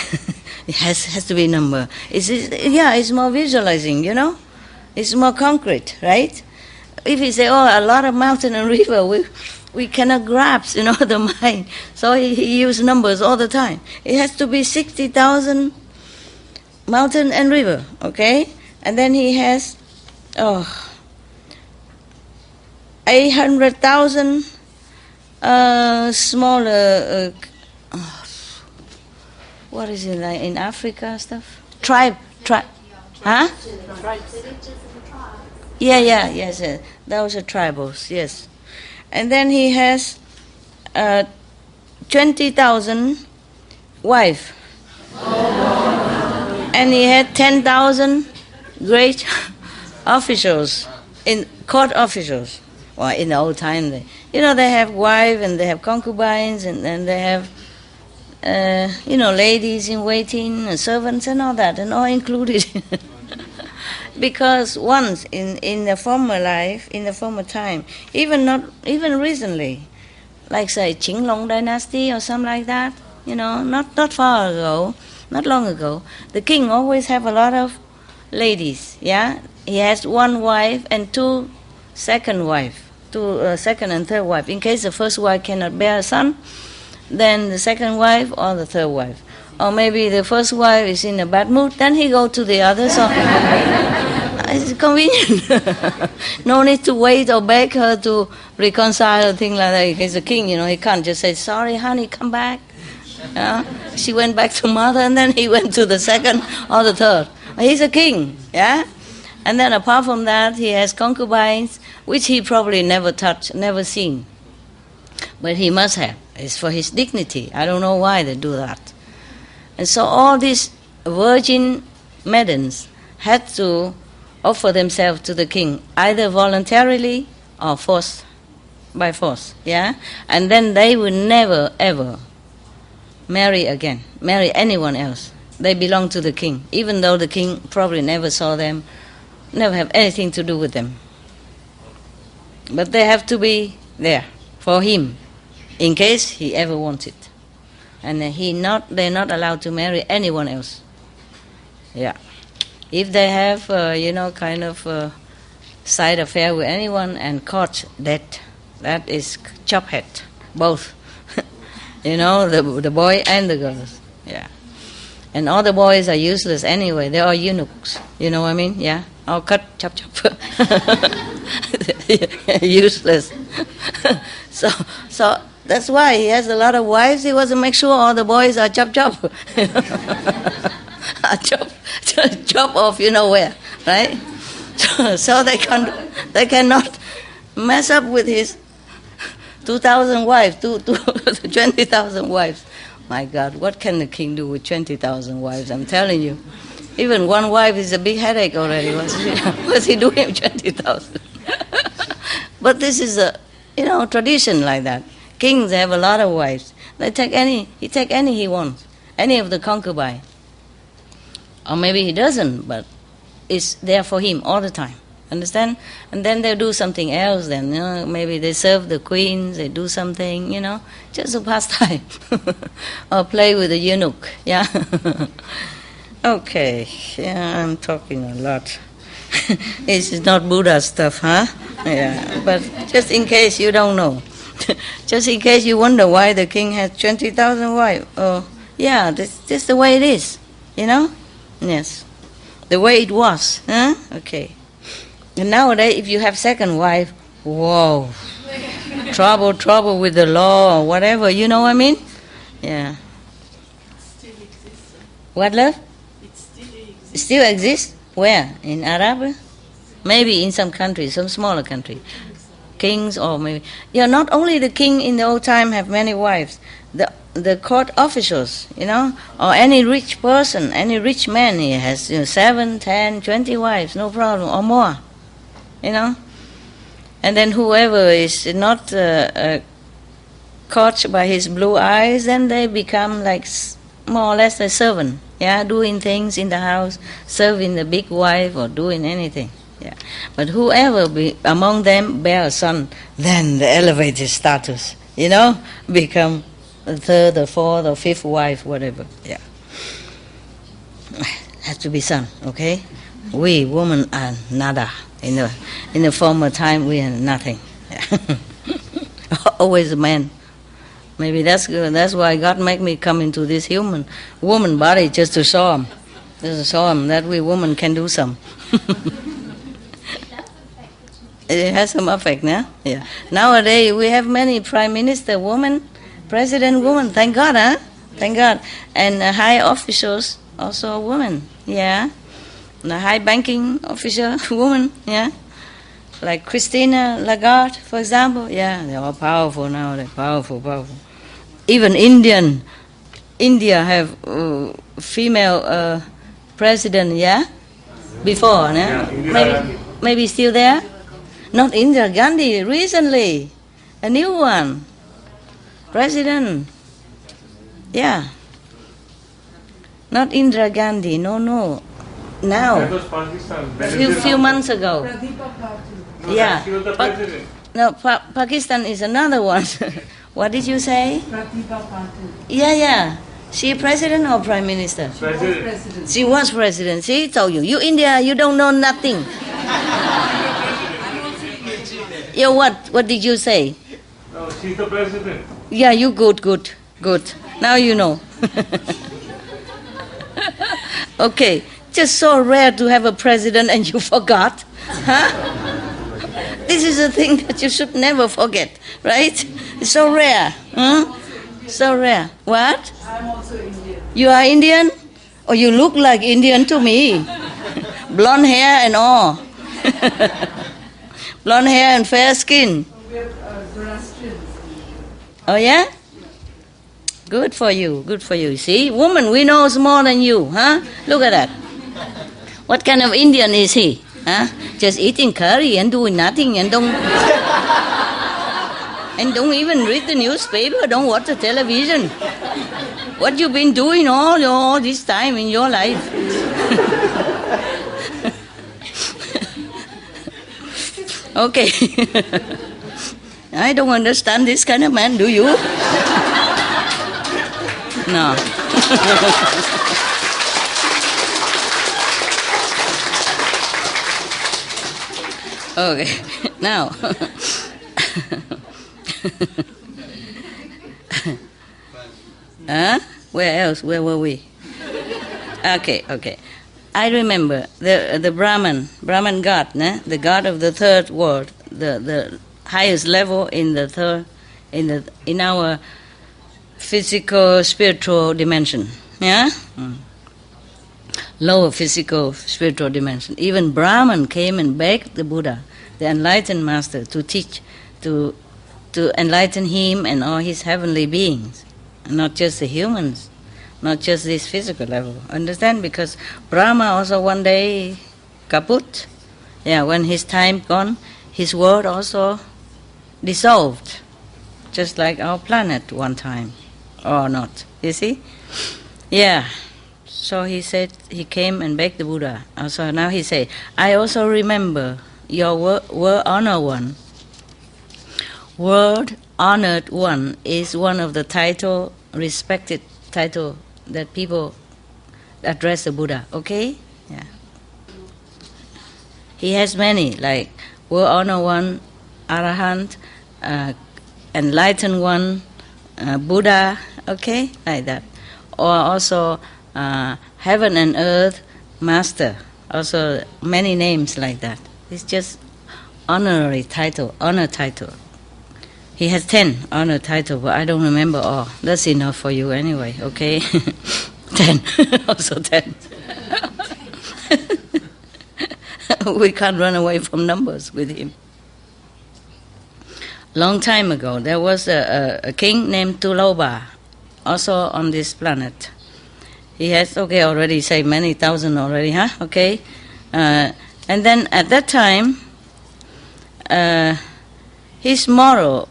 it has to be number. It's more visualizing. It's more concrete, right? If you say, a lot of mountain and river, we cannot grasp, the mind. So he used numbers all the time. It has to be 60,000 mountain and river, okay? And then he has 800,000 smaller, what is it like in Africa stuff? Tribe, huh? Yes. Those are tribals, yes. And then he has 20,000 wives. And he had 10,000 great officials, in court officials. Well, in the old time, they have wives and they have concubines and they have, ladies in waiting and servants and all that, and all included. Because once in the former life, in the former time, even recently, like say Qinglong dynasty or something like that, not far ago, not long ago, the king always have a lot of ladies. Yeah, he has one wife and two second and third wife. In case the first wife cannot bear a son, then the second wife or the third wife. Or maybe the first wife is in a bad mood, then he go to the other. So it's convenient. No need to wait or beg her to reconcile or thing like that. He's a king, he can't just say, sorry, honey, come back. She went back to mother, and then he went to the second or the third. He's a king, yeah? And then apart from that, he has concubines, which he probably never touched, never seen. But he must have. It's for his dignity. I don't know why they do that. And so all these virgin maidens had to offer themselves to the king, either voluntarily or by force. Yeah? And then they would never, ever marry anyone else. They belong to the king, even though the king probably never saw them, never have anything to do with them. But they have to be there for him, in case he ever wants it. And they're not allowed to marry anyone else. Yeah. If they have, kind of side affair with anyone and caught that is chop head, both. The boy and the girls. Yeah. And all the boys are useless anyway. They are eunuchs. You know what I mean? Yeah. All cut, chop. Useless. So that's why he has a lot of wives. He wants to make sure all the boys are chop. Chop off, where, right? So they cannot mess up with his 2,000 wives, 20,000 wives. My God, what can the king do with 20,000 wives? I'm telling you. Even one wife is a big headache already. What's he doing with 20,000? But this is a, tradition like that. Kings have a lot of wives. He take any he wants, any of the concubine. Or maybe he doesn't, but it's there for him all the time. Understand? And then they do something else then. Maybe they serve the queens, they do something, just a pastime. Or play with the eunuch, yeah? Okay, yeah, I'm talking a lot. This is not Buddha stuff, huh? Yeah, but just in case you don't know. Just in case you wonder why the king has 20,000 wives. Oh, yeah, this is the way it is, Yes, the way it was, huh? Okay. And nowadays, if you have second wife, whoa, trouble with the law or whatever, you know what I mean? Yeah.
Still exists.
What, love?
It still exists.
It still exists? Where? In Arab? Maybe in some countries, some smaller country. Kings or maybe... Yeah, not only the king in the old time have many wives. The court officials, or any rich person, any rich man, he has 7, 10, 20 wives, no problem, or more, And then whoever is not caught by his blue eyes, then they become like more or less a servant, doing things in the house, serving the big wife or doing anything. Yeah. But whoever among them bear a son, then the elevated status, become a third or fourth or fifth wife, whatever. Yeah. Has to be son, okay? We women are nada. In the former time we are nothing. Yeah. Always a man. Maybe that's good. That's why God make me come into this woman body just to show him. Just to show him that we women can do some. It has some effect, no? Yeah. Nowadays we have many prime minister women, president women. Thank God, huh? Thank God. And high officials also women. Yeah. The high banking official woman. Yeah. Like Christina Lagarde, for example. Yeah, they're all powerful now. They're powerful. Even India have female president. Yeah. Before, no? Maybe still there. Not Indira Gandhi, recently. A new one. President. Yeah. Not Indira Gandhi, no. Now.
That was Pakistan.
Few months ago.
No,
Yeah.
she was the president.
No, Pakistan is another one. What did you say?
Pratibha Patil.
Yeah. She president or prime minister?
President.
She was president. See, told you. You India, you don't know nothing. Yeah, what did you say?
No, she's the president.
Yeah, you good. Now you know. Okay, just so rare to have a president and you forgot, huh? This is a thing that you should never forget, right? It's so rare, So rare. What?
I'm also Indian.
You are Indian? Oh, you look like Indian to me. Blonde hair and all. Blonde hair and fair skin.
We're Zoroastrians.
Oh, yeah? Good for you. See, woman, we know more than you, huh? Look at that. What kind of Indian is he? Huh? Just eating curry and doing nothing and don't even read the newspaper, don't watch the television. What you've been doing all this time in your life? Okay. I don't understand this kind of man, do you? No. Okay, now. Where else? Where were we? Okay. I remember the Brahman God, the God of the third world, the highest level in the third, in our physical spiritual dimension. Yeah. Lower physical spiritual dimension. Even Brahman came and begged the Buddha, the enlightened master, to teach, to enlighten him and all his heavenly beings, not just the humans, not just this physical level. Understand? Because Brahma also one day kaput. Yeah, when his time gone, his world also dissolved, just like our planet one time, or not. You see? Yeah. So he said, he came and begged the Buddha. Also now he said, I also remember your world honored one. World honored one is one of the title, respected title that people address the Buddha. Okay? Yeah. He has many, like world honored one, Arahant, enlightened one, Buddha. Okay, like that. Or also heaven and earth master, also many names like that. It's just honorary title, honor title. He has 10 honor title, but I don't remember all. That's enough for you anyway, okay? 10, also 10. We can't run away from numbers with him. Long time ago, there was a king named Tuloba, also on this planet. He has, already say many thousand already, huh? Okay. And then at that time, his moral,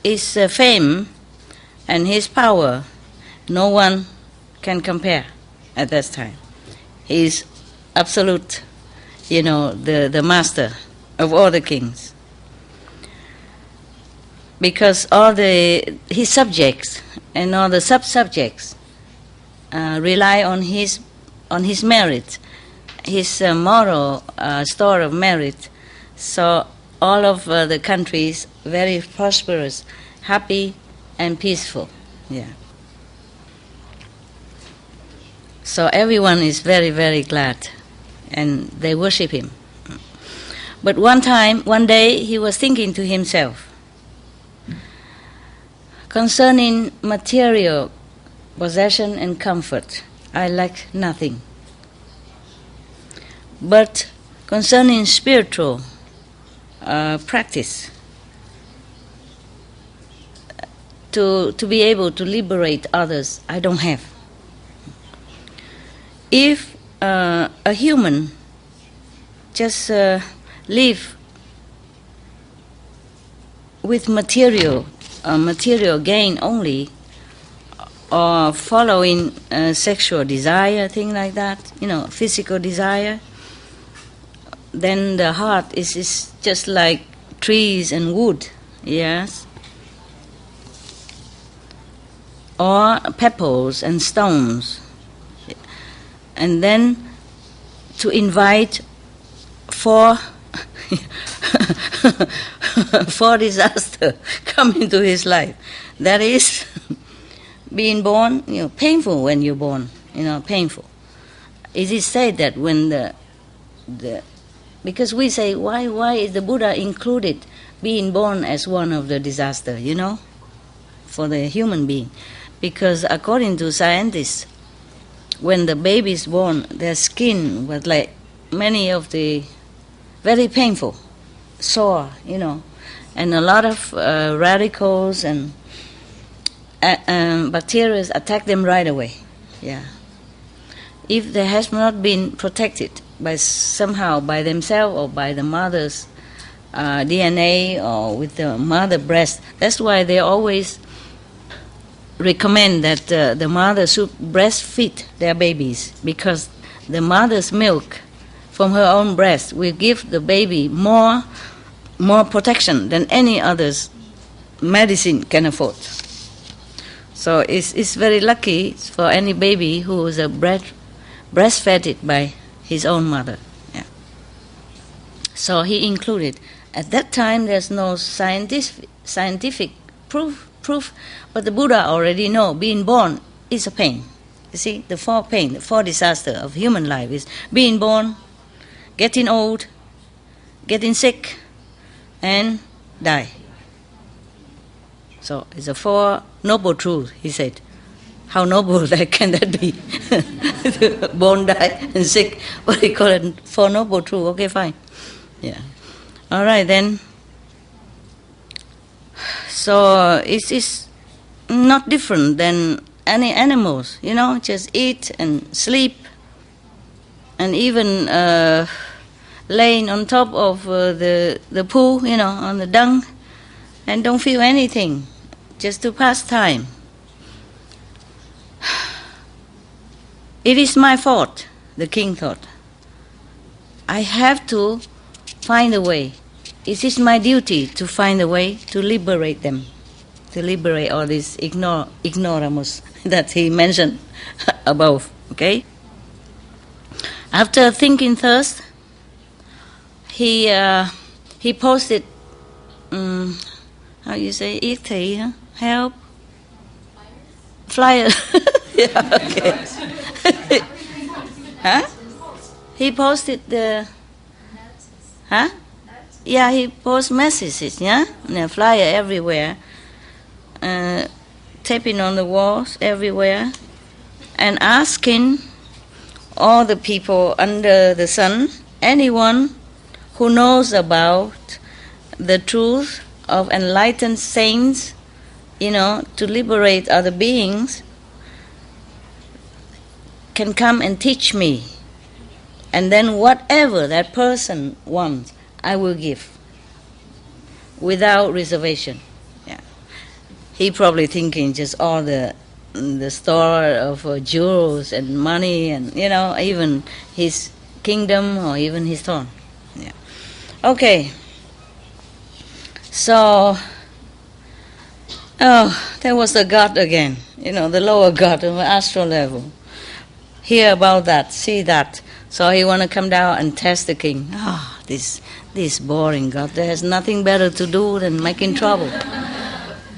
his fame, and his power, no one can compare at that time. He is absolute, the master of all the kings. Because all his subjects and all the sub-subjects rely on his merit, his moral store of merit. So all of the countries very prosperous, happy and peaceful. Yeah. So everyone is very, very glad, and they worship him. But one day, he was thinking to himself concerning material possession and comfort, I lack nothing. But concerning spiritual practice, to be able to liberate others, I don't have. If a human just live with material gain only, or following sexual desire, thing like that, physical desire, then the heart is just like trees and wood, yes, or pebbles and stones. And then to invite for disaster come into his life. That is being born, painful when you're born, painful. It is said that when the because we say, why is the Buddha included being born as one of the disaster, for the human being? Because according to scientists, when the baby is born, their skin was like many of the very painful, sore, and a lot of radicals and bacteria attack them right away. Yeah. If they has not been protected somehow by themselves or by the mother's DNA or with the mother breast, that's why they always recommend that the mother should breastfeed their babies, because the mother's milk from her own breast will give the baby more protection than any other's medicine can afford. So it's very lucky for any baby who is breastfed by his own mother. Yeah. So he included. At that time, there's no scientific proof, but the Buddha already know being born is a pain. You see, the four disaster of human life is being born, getting old, getting sick, and die. So it's a four noble truths, he said. How noble can that be? Born, die, and sick. What do you call it? Four noble truths. Okay, fine. Yeah. All right, then. So it's not different than any animals, just eat and sleep, and even laying on top of the pool, on the dung, and don't feel anything, just to pass time. It is my fault, the king thought. I have to find a way. It is my duty to find a way to liberate them, to liberate all this ignoramus that he mentioned above. Okay. After thinking first, he posted, how you say, help, flyer. Yeah, okay. Huh? He posted the, huh? Yeah, he posts messages, yeah? And a flyer everywhere, taping on the walls everywhere, and asking all the people under the sun, anyone who knows about the truth of enlightened saints, to liberate other beings, can come and teach me. And then whatever that person wants, I will give, without reservation. Yeah. He probably thinking just all the store of jewels and money, and even his kingdom or even his throne. Yeah. Okay. So, there was the God again. The lower God of the astral level. Hear about that, see that. So he want to come down and test the king. This boring God. There is nothing better to do than making trouble.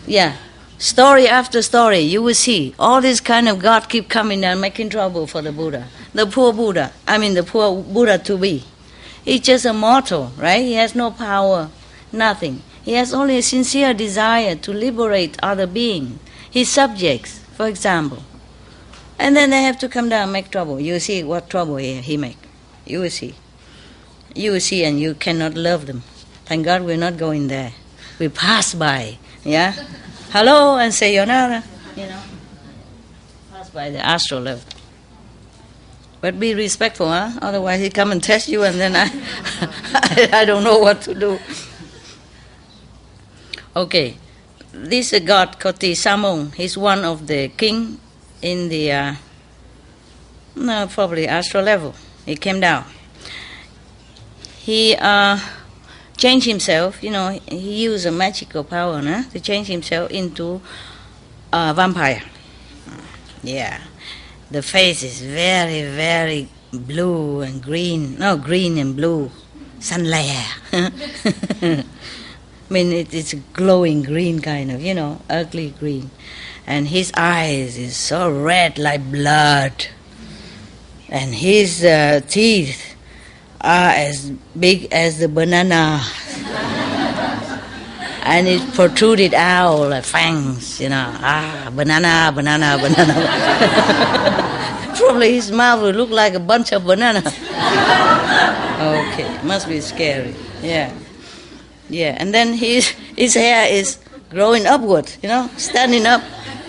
Yeah. Story after story, you will see. All this kind of God keep coming and making trouble for the Buddha. The poor Buddha. The poor Buddha to be. He's just a mortal, right? He has no power, nothing. He has only a sincere desire to liberate other beings, his subjects, for example. And then they have to come down and make trouble. You see what trouble he make. You will see. You will see, and you cannot love them. Thank God we're not going there. We pass by, yeah? Hello, and say sayonara, pass by the astral level. But be respectful, huh? Otherwise he come and test you, and then I don't know what to do. Okay, this god Koti Samong, he's one of the king in the probably astral level. He came down. He changed himself. He used a magical power to change himself into a vampire. Yeah, the face is very, very blue and green. No, green and blue, sunlight. It's a glowing green kind of, ugly green. And his eyes is so red like blood. And his teeth are as big as the banana. And it protruded out like fangs, banana. Probably his mouth will look like a bunch of banana. Okay, must be scary. Yeah. Yeah, and then his hair is growing upward, standing up.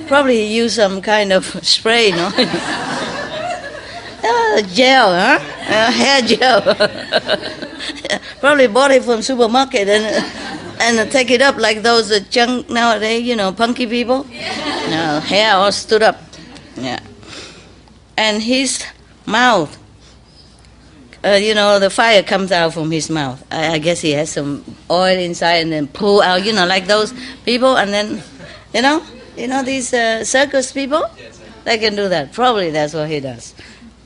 Probably he used some kind of spray, gel, hair gel. Probably bought it from supermarket and and take it up like those junk nowadays, punky people. No, hair all stood up. Yeah. And his mouth, the fire comes out from his mouth. I guess he has some oil inside and then pull out, like those people. And then, these circus people, they can do that. Probably that's what he does.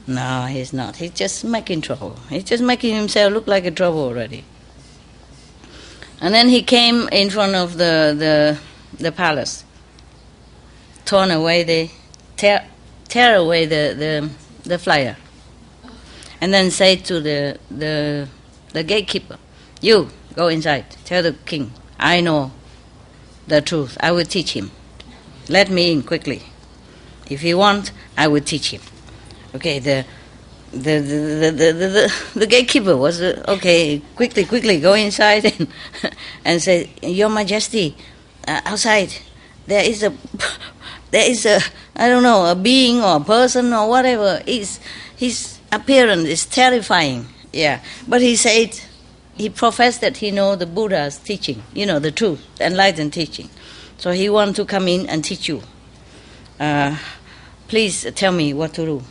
No, he's not. He's just making trouble. He's just making himself look like a trouble already. And then he came in front of the palace, tear away the flyer, and then say to the gatekeeper, "You go inside. Tell the king, I know the truth. I will teach him. Let me in quickly. If he wants, I will teach him." Okay, the gatekeeper was okay. Quickly go inside and say, "Your Majesty, outside there is a I don't know, a being or a person or whatever. His appearance is terrifying." Yeah, but he said he professed that he know the Buddha's teaching, the truth, the enlightened teaching. So he want to come in and teach you. Please tell me what to do.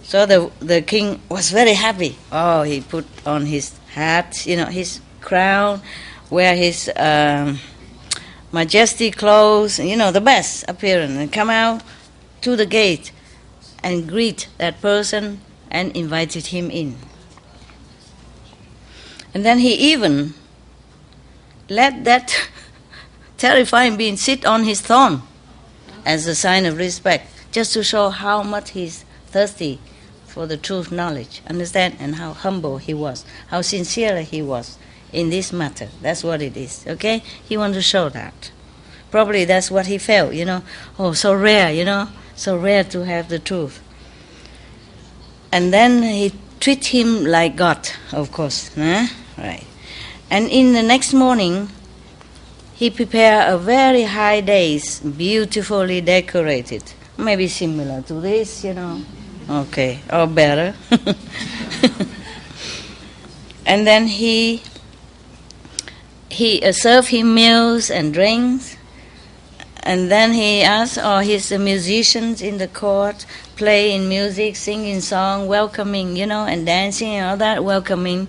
So the king was very happy. Oh, he put on his hat, his crown, wear his majestic clothes, the best appearance, and come out to the gate and greet that person and invited him in. And then he even let that terrifying being sit on his throne as a sign of respect, just to show how much he's thirsty for the truth knowledge, understand, and how humble he was, how sincere he was in this matter. That's what it is, okay? He wanted to show that. Probably that's what he felt, oh, so rare, so rare to have the truth. And then he treat him like God, of course, right? And in the next morning, he prepared a very high dais, beautifully decorated, maybe similar to this, Okay, or better. And then he served him meals and drinks, and then he asked all his musicians in the court playing music, singing song, welcoming, and dancing and all that, welcoming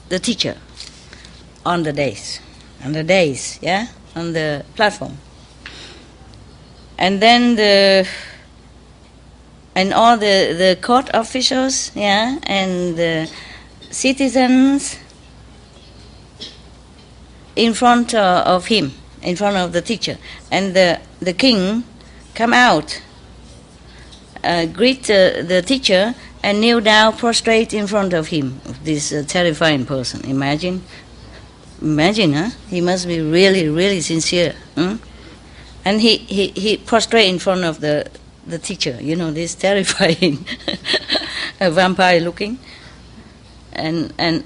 the teacher on the dais, on the platform. And then and all the court officials, and the citizens in front of him, in front of the teacher. And the king come out, greet the teacher, and kneel down, prostrate in front of him, this terrifying person. Imagine, huh? He must be really, really sincere. And he prostrate in front of the teacher, this terrifying vampire looking, and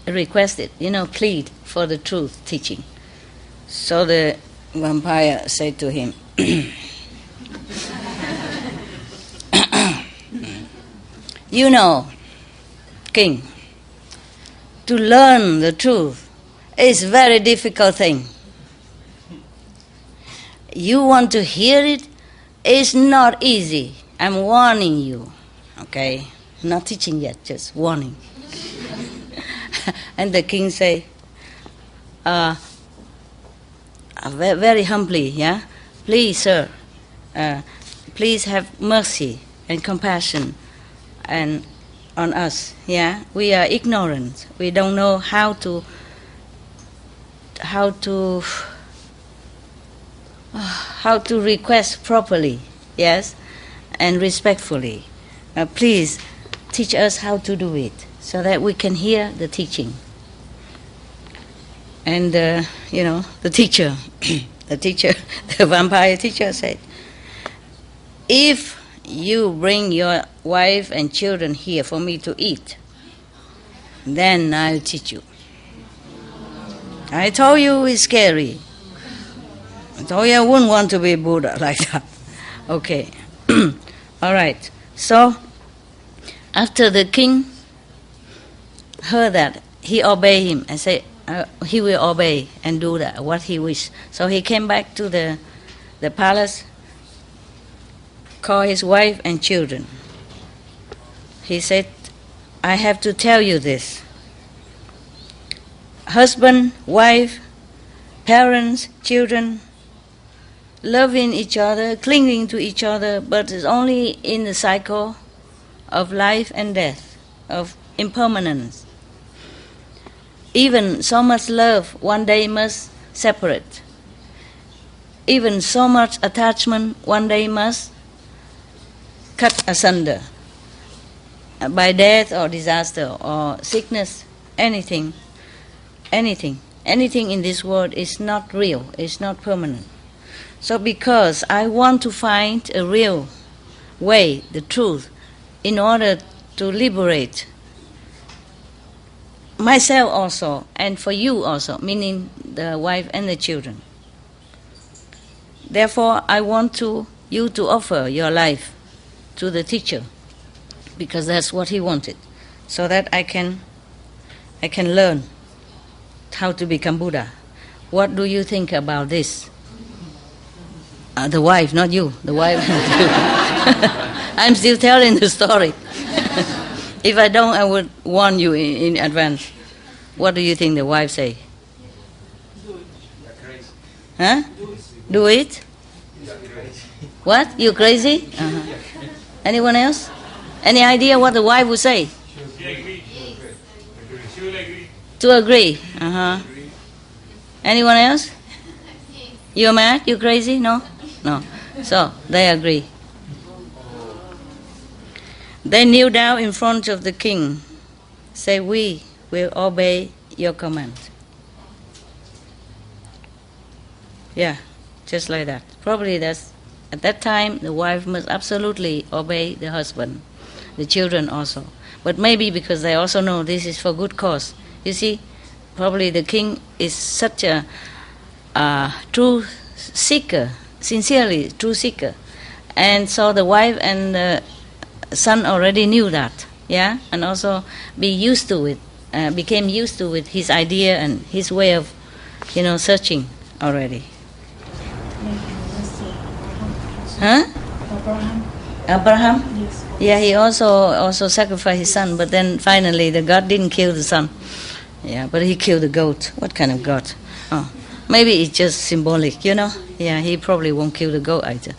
requested, plead for the truth teaching. So the vampire said to him, King, to learn the truth is a very difficult thing. You want to hear it? It's not easy. I'm warning you. Okay? Not teaching yet, just warning. And the king say, very humbly, please, sir, please have mercy and compassion and on us. We are ignorant. We don't know how to request properly, and respectfully. Please teach us how to do it so that we can hear the teaching. And the teacher, the vampire teacher said, if you bring your wife and children here for me to eat, then I'll teach you. I told you it's scary. I told you I wouldn't want to be Buddha like that. Okay. All right. So, after the king heard that, he obeyed him and said, he will obey and do that, what he wished. So he came back to the palace, called his wife and children. He said, I have to tell you this. Husband, wife, parents, children, loving each other, clinging to each other, but it's only in the cycle of life and death, of impermanence. Even so much love one day must separate. Even so much attachment one day must cut asunder by death or disaster or sickness, anything in this world is not real, is not permanent. So because I want to find a real way, the truth, in order to liberate myself also and for you also, meaning the wife and the children. Therefore, I want you to offer your life to the teacher, because that's what he wanted, so that I can learn how to become Buddha. What do you think about this? The wife, not you. The wife. I'm still telling the story. If I don't, I would warn you in advance. What do you think the wife say? Huh? Do it? What? You crazy? Uh-huh. Anyone else? Any idea what the wife would say?
She will agree.
To agree. Uh-huh. Anyone else? You're mad? You crazy? No? No. So, they agree. They kneel down in front of the king, say, we will obey your command. Yeah, just like that. Probably that's, at that time, the wife must absolutely obey the husband, the children also. But maybe because they also know this is for good cause. You see, probably the king is such a true seeker, sincerely true seeker. And so the wife and the son already knew that, yeah, and also became used to it, his idea and his way of, searching already. Huh? Abraham?
Yes.
Yeah, he also sacrificed his son, but then finally the God didn't kill the son. Yeah, but he killed the goat. What kind of God? Oh, maybe it's just symbolic, Yeah, he probably won't kill the goat either.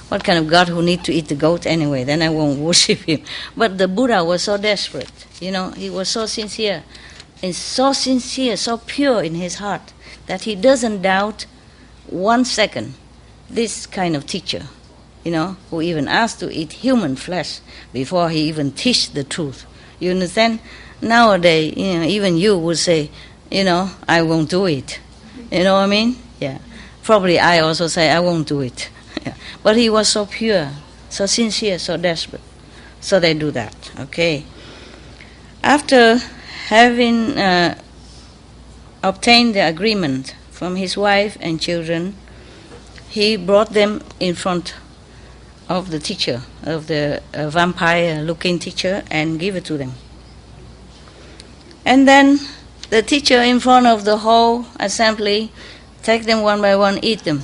What kind of God who need to eat the goat anyway? Then I won't worship him. But the Buddha was so desperate, he was so sincere, and so pure in his heart that he doesn't doubt 1 second this kind of teacher, who even asked to eat human flesh before he even teach the truth. You understand? Nowadays, even you would say, I won't do it. You know what I mean? Yeah. Probably I also say I won't do it. Yeah. But he was so pure, so sincere, so desperate. So they do that. Okay. After having obtained the agreement from his wife and children, he brought them in front of the teacher, of the vampire-looking teacher, and gave it to them. And then the teacher, in front of the whole assembly, take them one by one, eat them.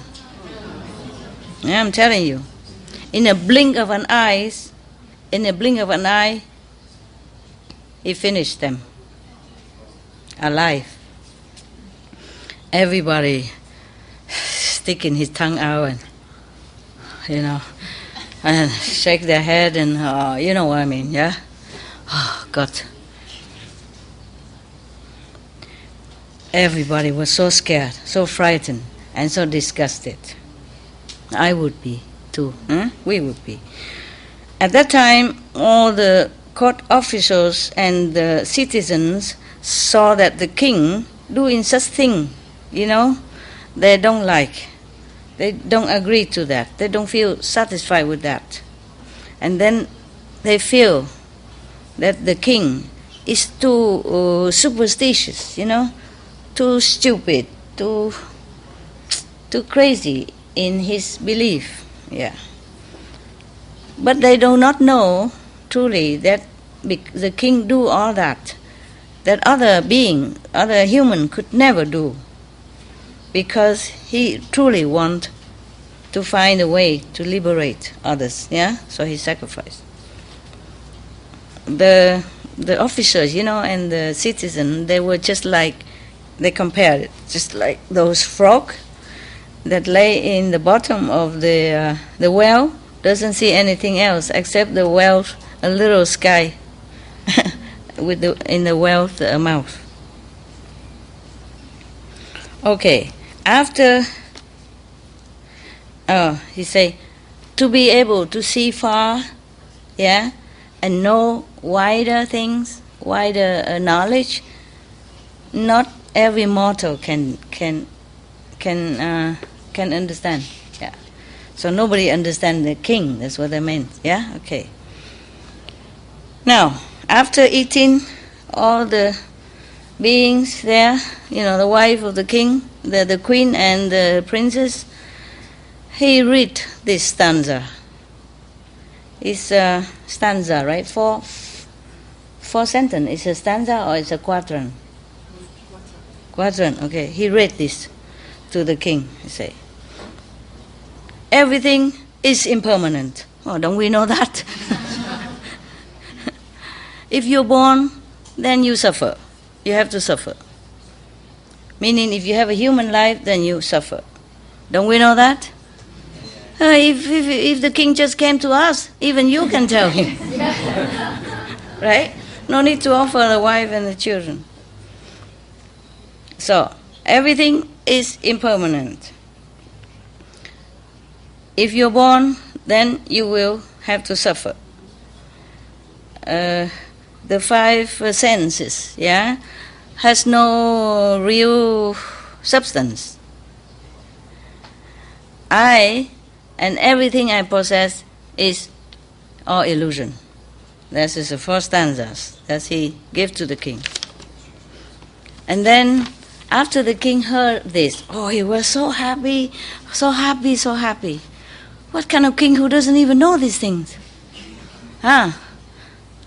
Yeah, I'm telling you. In a blink of an eye, he finished them. Alive. Everybody sticking his tongue out and, and shake their head and, you know what I mean, yeah? Oh, God. Everybody was so scared, so frightened, and so disgusted. I would be too. Huh? We would be. At that time, all the court officials and the citizens saw that the king doing such thing, they don't like. They don't agree to that. They don't feel satisfied with that. And then they feel that the king is too superstitious, too stupid, too crazy in his belief. Yeah. But they do not know truly that the king do all that that other being, other human could never do, because he truly want to find a way to liberate others. Yeah, so he sacrificed. The officers, and the citizens, they were just like, they compared it, just like those frogs that lay in the bottom of the well, doesn't see anything else except the well, a little sky in the well's mouth. Okay, after, he say, to be able to see far, yeah, and know wider things, wider knowledge, not every mortal can understand. Yeah. So nobody understands the king. That's what I meant. Yeah. Okay. Now, after eating all the beings there, the wife of the king, the queen and the princess, he read this stanza. It's a stanza, right? Four sentences. It's a stanza or it's a quatrain? Quatrain. Okay. He read this to the king. He say, everything is impermanent. Oh, don't we know that? If you're born, then you suffer. You have to suffer. Meaning, if you have a human life, then you suffer. Don't we know that? If the king just came to us, even you can tell him. Right? No need to offer the wife and the children. So, everything is impermanent. If you're born, then you will have to suffer. The five senses, yeah, has no real substance. I and everything I possess is all illusion. That is the first stanzas that he gave to the king. And then, after the king heard this, he was so happy, so happy, so happy. What kind of king who doesn't even know these things?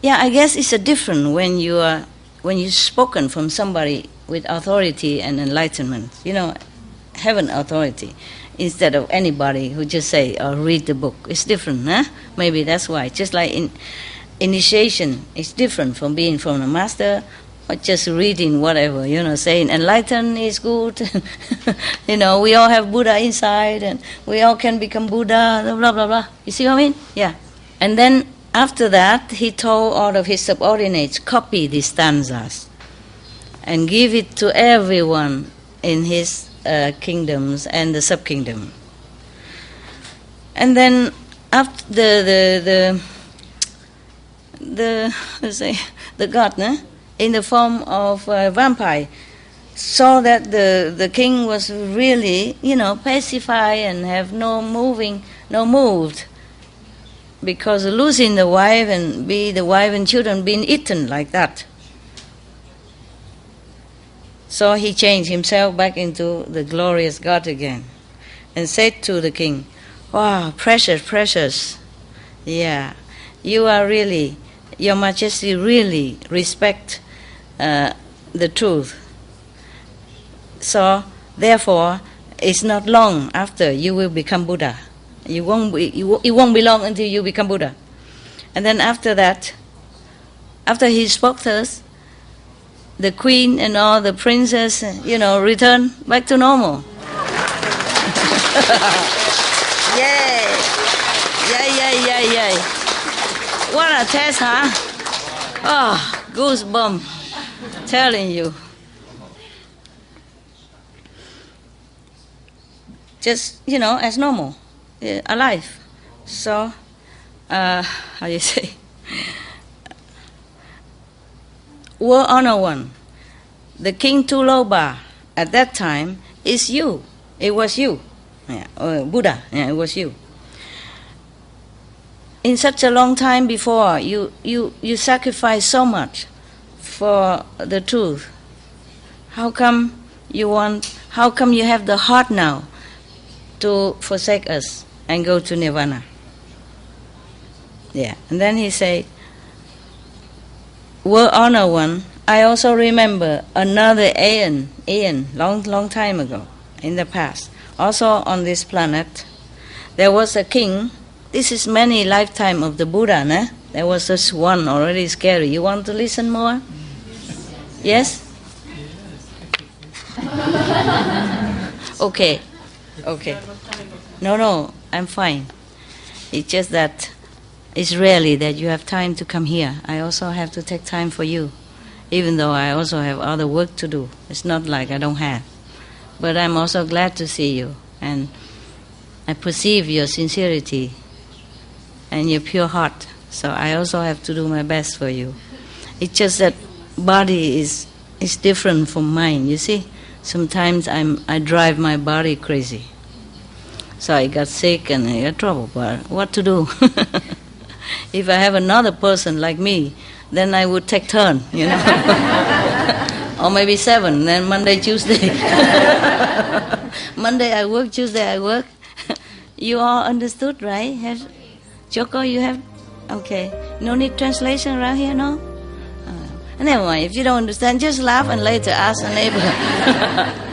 Yeah, I guess it's a different when you're spoken from somebody with authority and enlightenment. Heaven authority, instead of anybody who just say or read the book. It's different, huh? Maybe that's why. Just like initiation, it's different from being from a master or just reading whatever, saying enlightened is good. We all have Buddha inside and we all can become Buddha, blah, blah, blah. You see what I mean? Yeah. And then after that, he told all of his subordinates, copy these stanzas and give it to everyone in his kingdoms and the sub-kingdom. And then after the god, in the form of a vampire, saw that the king was really, pacified and have no moved, because losing the wife and children being eaten like that. So he changed himself back into the glorious God again and said to the king, wow, precious, precious. Yeah, you are really, Your Majesty really respect the truth. So, therefore, it's not long after you will become Buddha. It won't be long until you become Buddha. And then after that, after he spoke to us, the queen and all the princes, return back to normal. Yay! Yay! What a test, huh? Oh, goosebumps, telling you. Just, as normal, alive. So, how you say? World Honor One, the King Tuloba at that time is you. It was you. Buddha, it was you. In such a long time before, you sacrificed so much for the truth. How come you have the heart now to forsake us and go to Nirvana? Yeah. And then he said, World Honor One, I also remember another Aeon, long time ago, in the past. Also on this planet, there was a king. This is many lifetime of the Buddha, né? There was just one already scary. You want to listen more? Yes? Okay. No, I'm fine. It's just that it's rarely that you have time to come here. I also have to take time for you, even though I also have other work to do. It's not like I don't have. But I'm also glad to see you, and I perceive your sincerity and your pure heart. So I also have to do my best for you. It's just that body is different from mine, you see. Sometimes I drive my body crazy. So I got sick and I got trouble, but what to do? If I have another person like me, then I would take turn, you know. Or maybe 7, then Monday, Tuesday. Monday I work, Tuesday I work. You all understood, right? Choco, you have? Okay. No need translation around here, no? Never mind. If you don't understand, just laugh and later ask a neighbor.